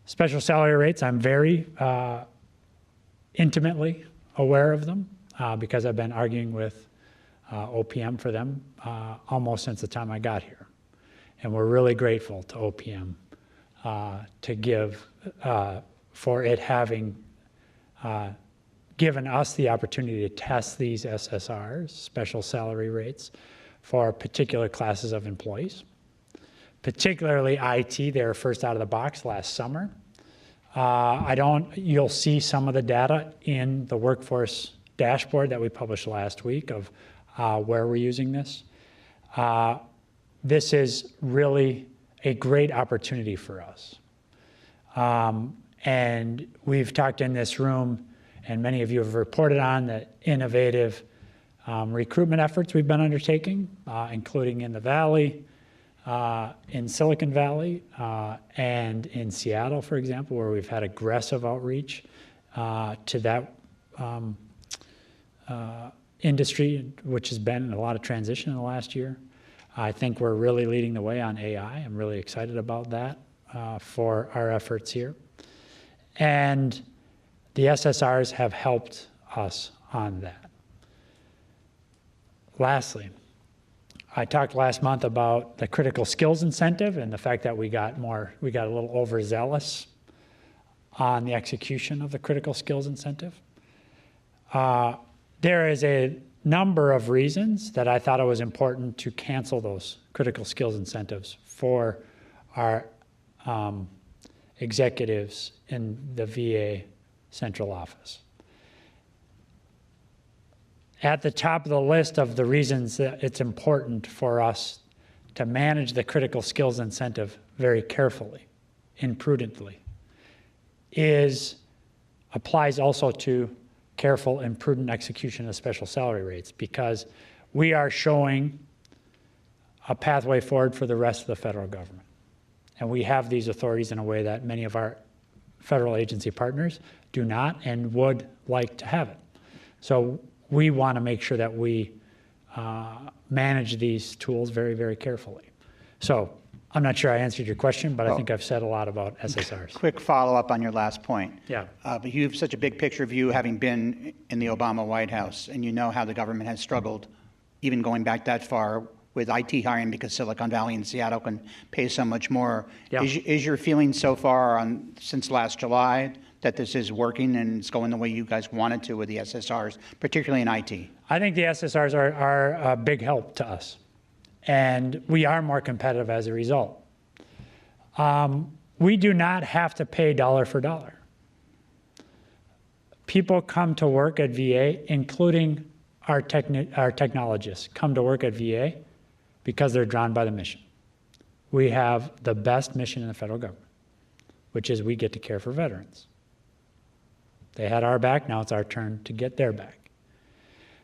Special salary rates, I'm very intimately aware of them because I've been arguing with OPM for them almost since the time I got here. And we're really grateful to OPM to give, for it having given us the opportunity to test these SSRs, special salary rates, for particular classes of employees. Particularly IT, they were first out of the box last summer. You'll see some of the data in the workforce dashboard that we published last week of where we're using this. This is really a great opportunity for us. And we've talked in this room, and many of you have reported on the innovative recruitment efforts we've been undertaking, including in the Valley, in Silicon Valley, and in Seattle, for example, where we've had aggressive outreach to that industry, which has been in a lot of transition in the last year. I think we're really leading the way on AI. I'm really excited about that for our efforts here. And the SSRs have helped us on that. Lastly, I talked last month about the critical skills incentive and the fact that we got a little overzealous on the execution of the critical skills incentive. There is a number of reasons that I thought it was important to cancel those critical skills incentives for our executives in the VA central office. At the top of the list of the reasons that it's important for us to manage the critical skills incentive very carefully and prudently applies also to careful and prudent execution of special salary rates, because we are showing a pathway forward for the rest of the federal government. And we have these authorities in a way that many of our federal agency partners do not and would like to have it. So we want to make sure that we manage these tools very, very carefully. So I'm not sure I answered your question, but I think I've said a lot about SSRs. Quick follow-up on your last point. Yeah. But you have such a big picture view, having been in the Obama White House, and you know how the government has struggled, even going back that far, with IT hiring because Silicon Valley and Seattle can pay so much more. Yeah. Is your feeling so far since last July that this is working and it's going the way you guys wanted to with the SSRs, particularly in IT? I think the SSRs are a big help to us, and we are more competitive as a result. We do not have to pay dollar for dollar. People come to work at VA, including our technologists, come to work at VA because they're drawn by the mission. We have the best mission in the federal government, which is we get to care for veterans. They had our back, now it's our turn to get their back.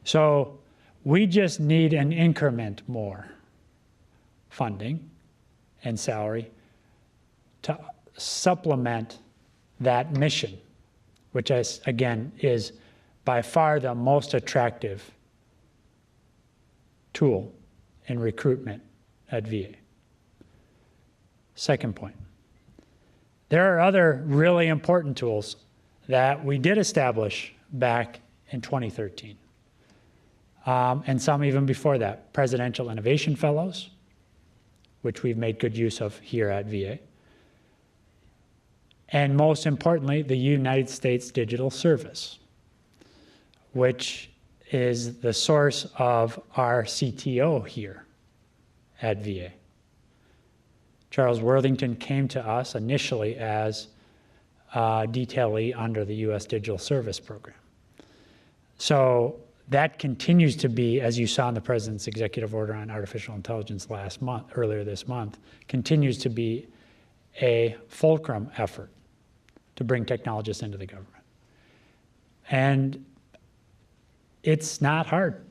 So we just need an increment more funding and salary to supplement that mission, which is, again, is by far the most attractive tool in recruitment at VA. Second point, there are other really important tools that we did establish back in 2013, and some even before that. Presidential Innovation Fellows, which we've made good use of here at VA. And most importantly, the United States Digital Service, which is the source of our CTO here at VA. Charles Worthington came to us initially as detailee under the U.S. Digital Service Program. So that continues to be, as you saw in the President's Executive Order on Artificial Intelligence earlier this month, continues to be a fulcrum effort to bring technologists into the government. And it's not hard,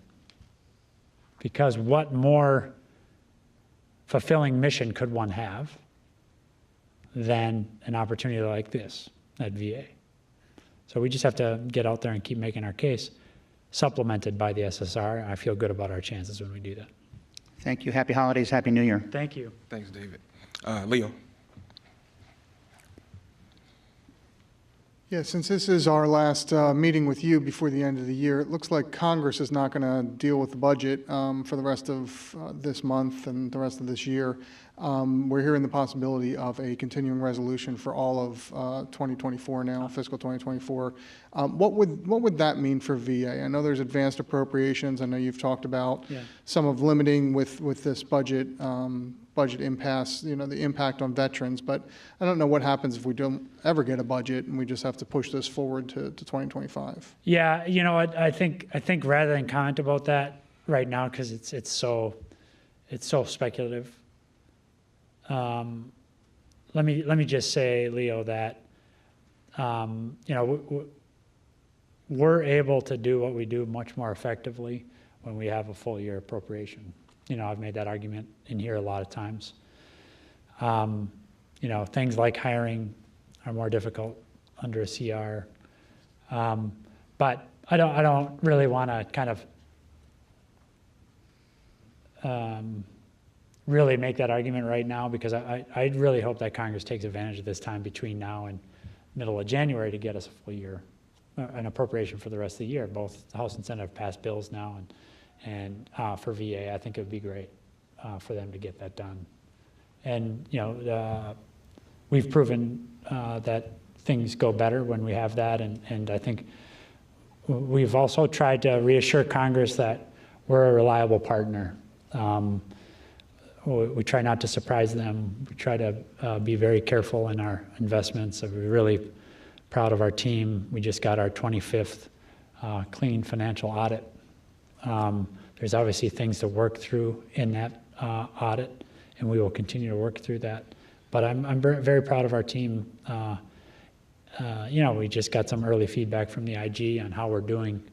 because what more fulfilling mission could one have than an opportunity like this at VA? So we just have to get out there and keep making our case, supplemented by the SSR. I feel good about our chances when we do that. Thank you. Happy holidays. Happy New Year. Thank you. Thanks, David. Leo. Yeah, since this is our last meeting with you before the end of the year, it looks like Congress is not going to deal with the budget for the rest of this month and the rest of this year. We're hearing the possibility of a continuing resolution for all of 2024 now, fiscal 2024. What would that mean for VA? I know there's advanced appropriations. I know you've talked about some of limiting with this budget impasse, the impact on veterans, but I don't know what happens if we don't ever get a budget and we just have to push this forward to 2025. Yeah, I think rather than comment about that right now, because it's so speculative. Let me just say, Leo, that we're able to do what we do much more effectively when we have a full year appropriation. I've made that argument in here a lot of times. Things like hiring are more difficult under a CR. But I don't really want to kind of really make that argument right now, because I really hope that Congress takes advantage of this time between now and middle of January to get us a full year, an appropriation for the rest of the year. Both the House and Senate have passed bills now, and for VA, I think it would be great for them to get that done. And we've proven that things go better when we have that, and I think we've also tried to reassure Congress that we're a reliable partner. We try not to surprise them. We try to be very careful in our investments. We're really proud of our team. We just got our 25th clean financial audit. There's obviously things to work through in that audit, and we will continue to work through that. But I'm very proud of our team. We just got some early feedback from the IG on how we're doing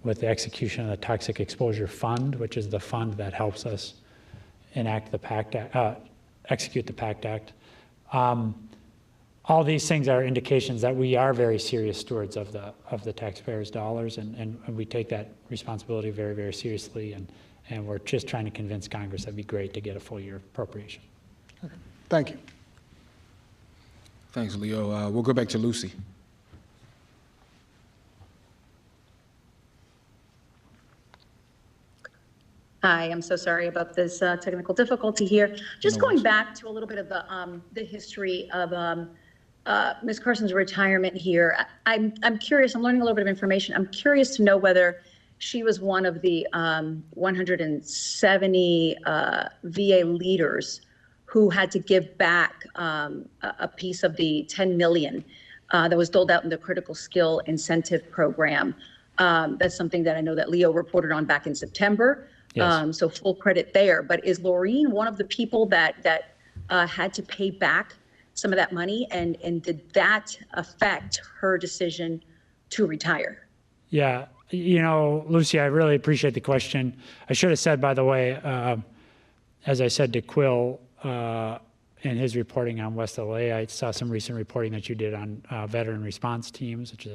with the execution of the Toxic Exposure Fund, which is the fund that helps us enact the PACT Act, execute the PACT Act. All these things are indications that we are very serious stewards of the taxpayers' dollars, and we take that responsibility very, very seriously, and we're just trying to convince Congress that'd be great to get a full year appropriation. Okay. Thank you. Thanks, Leo. We'll go back to Lucy. Hi, I'm so sorry about this technical difficulty here. Just going back to a little bit of the history of Ms. Carson's retirement here. I'm curious, I'm learning a little bit of information. I'm curious to know whether she was one of the 170 VA leaders who had to give back a piece of the $10 million that was doled out in the Critical Skill Incentive Program. That's something that I know that Leo reported on back in September. Yes. So full credit there. But is Laureen one of the people that had to pay back some of that money, and did that affect her decision to retire? Yeah, Lucy, I really appreciate the question. I should have said, by the way, as I said to Quill, in his reporting on West LA. I saw some recent reporting that you did on veteran response teams, which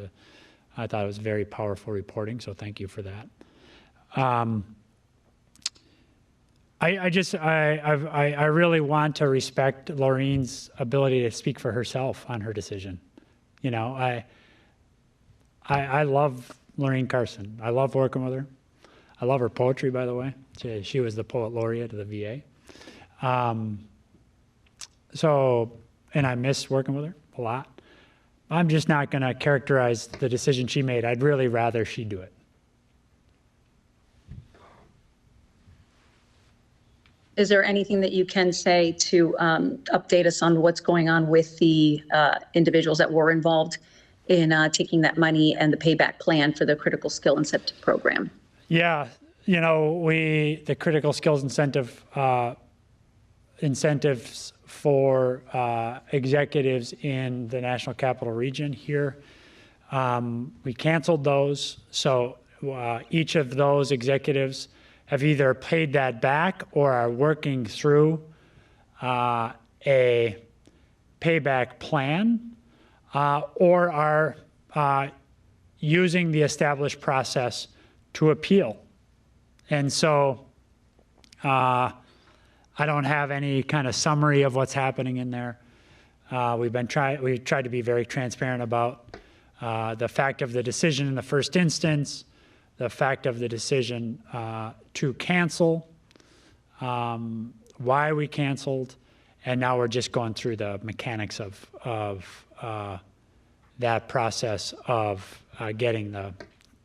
I thought it was very powerful reporting, so thank you for that. I really want to respect Laureen's ability to speak for herself on her decision. You know, I love Laureen Carson. I love working with her. I love her poetry, by the way. She was the poet laureate of the VA. And I miss working with her a lot. I'm just not going to characterize the decision she made. I'd really rather she do it. Is there anything that you can say to update us on what's going on with the individuals that were involved in taking that money and the payback plan for the critical skill incentive program? Yeah, you know, the critical skills incentives for executives in the National Capital Region here, we canceled those. So each of those executives have either paid that back or are working through a payback plan or are using the established process to appeal. And so I don't have any kind of summary of what's happening in there. We've tried to be very transparent about the fact of the decision in the first instance, the fact of the decision to cancel, why we canceled, and now we're just going through the mechanics of that process of getting the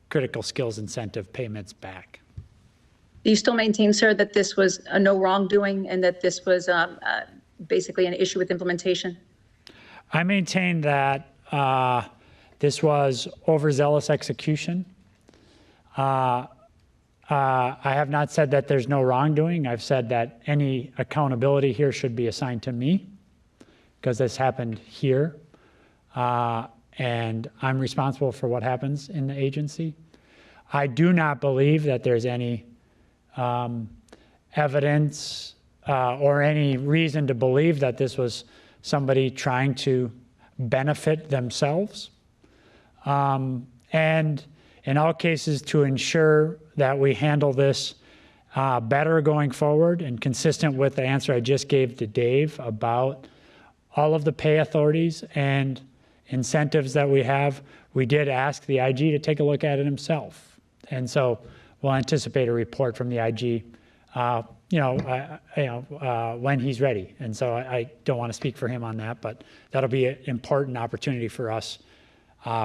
critical skills incentive payments back. Do you still maintain, sir, that this was a no wrongdoing and that this was basically an issue with implementation? I maintain that this was overzealous execution. I have not said that there's no wrongdoing. I've said that any accountability here should be assigned to me because this happened here. And I'm responsible for what happens in the agency. I do not believe that there's any evidence or any reason to believe that this was somebody trying to benefit themselves. And in all cases, to ensure that we handle this better going forward and consistent with the answer I just gave to Dave about all of the pay authorities and incentives that we have, we did ask the IG to take a look at it himself. And so we'll anticipate a report from the IG when he's ready. And so I don't want to speak for him on that, but that'll be an important opportunity for us,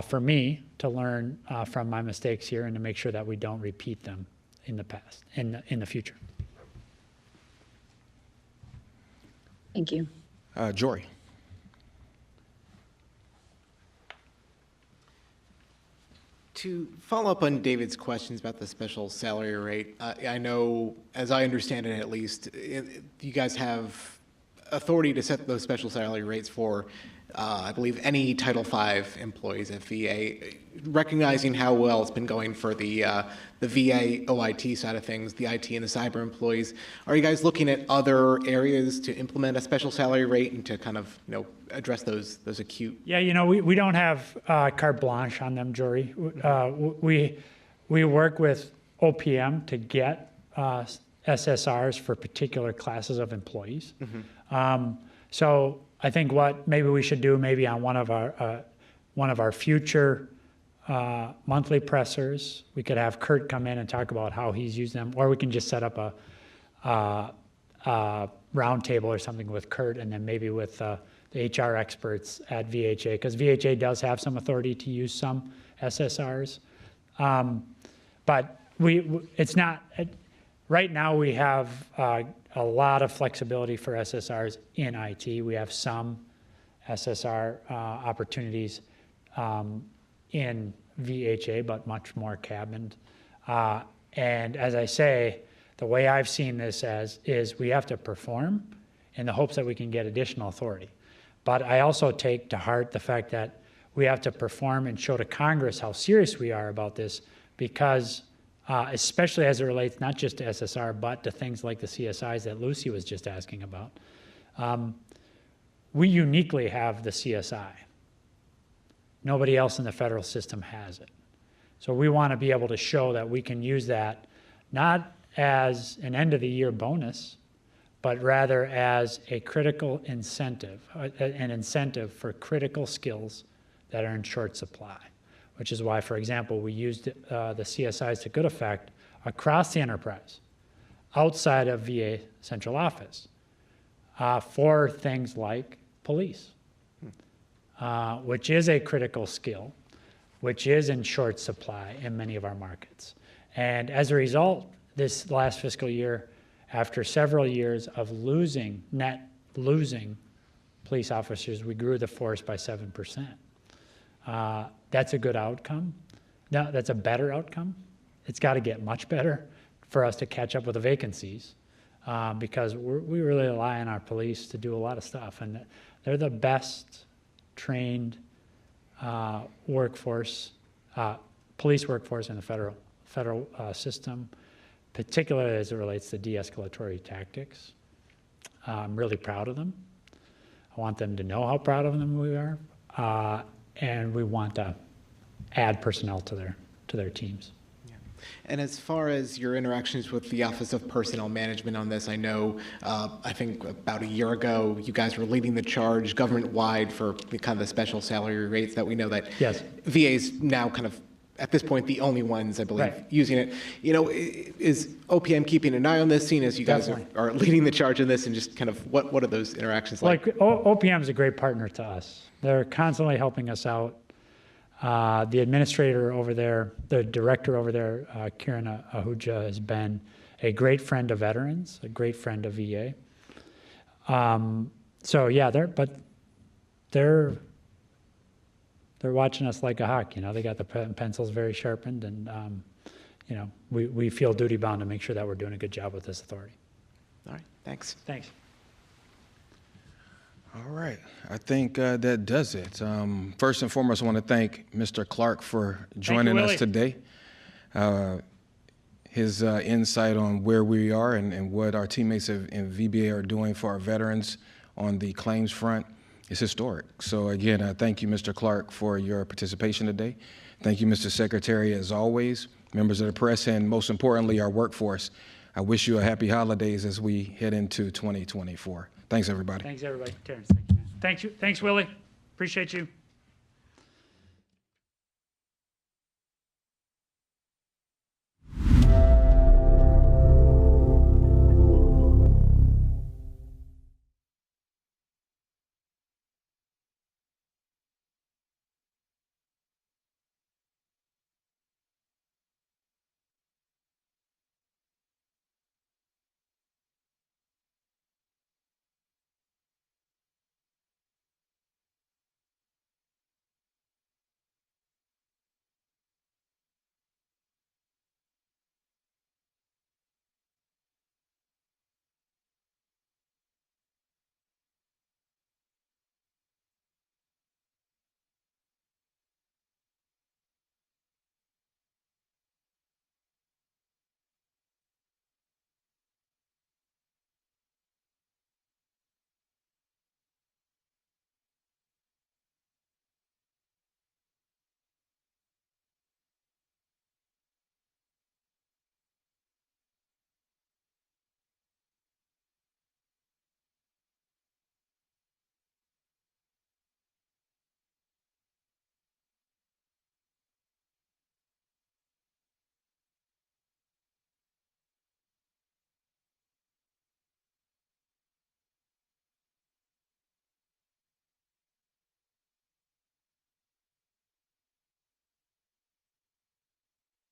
for me, to learn from my mistakes here and to make sure that we don't repeat them in the past, in the future. Thank you. Jory. To follow up on David's questions about the special salary rate, I know, as I understand it at least, you guys have authority to set those special salary rates for, I believe, any Title V employees at VA. Recognizing how well it's been going for the VA OIT side of things, the IT and the cyber employees, are you guys looking at other areas to implement a special salary rate and to kind of, address those acute? Yeah, we don't have carte blanche on them, Jory. We work with OPM to get SSRs for particular classes of employees. Mm-hmm. So I think what maybe we should do, maybe on one of our future monthly pressers, we could have Kurt come in and talk about how he's used them, or we can just set up a roundtable or something with Kurt, and then maybe with the HR experts at VHA, because VHA does have some authority to use some SSRs, but it's not. Right now, we have a lot of flexibility for SSRs in IT. We have some SSR opportunities in VHA, but much more cabined. And as I say, the way I've seen this is we have to perform in the hopes that we can get additional authority. But I also take to heart the fact that we have to perform and show to Congress how serious we are about this, because especially as it relates not just to SSR, but to things like the CSIs that Lucy was just asking about. we uniquely have the CSI. Nobody else in the federal system has it. So we want to be able to show that we can use that not as an end of the year bonus, but rather as a critical incentive, an incentive for critical skills that are in short supply, which is why, for example, we used the CSIs to good effect across the enterprise, outside of VA central office, for things like police, which is a critical skill, which is in short supply in many of our markets. And as a result, this last fiscal year, after several years of net losing police officers, we grew the force by 7%. That's a good outcome. Now, that's a better outcome. It's got to get much better for us to catch up with the vacancies, because we really rely on our police to do a lot of stuff, and they're the best trained workforce, police workforce in the federal system, particularly as it relates to de-escalatory tactics. I'm really proud of them. I want them to know how proud of them we are, and we want to add personnel to their teams. And as far as your interactions with the Office of Personnel Management on this, I know, I think about a year ago, you guys were leading the charge government-wide for kind of the special salary rates that we know that Yes. VA's now kind of, at this point, the only ones, I believe, Right. using it. You know, is OPM keeping an eye on this, seeing as you guys are leading the charge in this, and just kind of what are those interactions like? OPM is a great partner to us. They're constantly helping us out. The administrator over there, the director over there, Kiran Ahuja, has been a great friend of veterans, a great friend of VA. So yeah, they're watching us like a hawk. You know, they got the pencils very sharpened, and you know, we feel duty bound to make sure that we're doing a good job with this authority. All right, thanks. Thanks. All right, I think that does it. First and foremost, I want to thank Mr. Clark for joining us today. His insight on where we are and what our teammates in VBA are doing for our veterans on the claims front is historic. So again, thank you, Mr. Clark, for your participation today. Thank you, Mr. Secretary, as always, members of the press, and most importantly, our workforce. I wish you a happy holidays as we head into 2024. Thanks, everybody. Thanks, everybody. Terrence, thank you, man. Thanks, Willie. Appreciate you.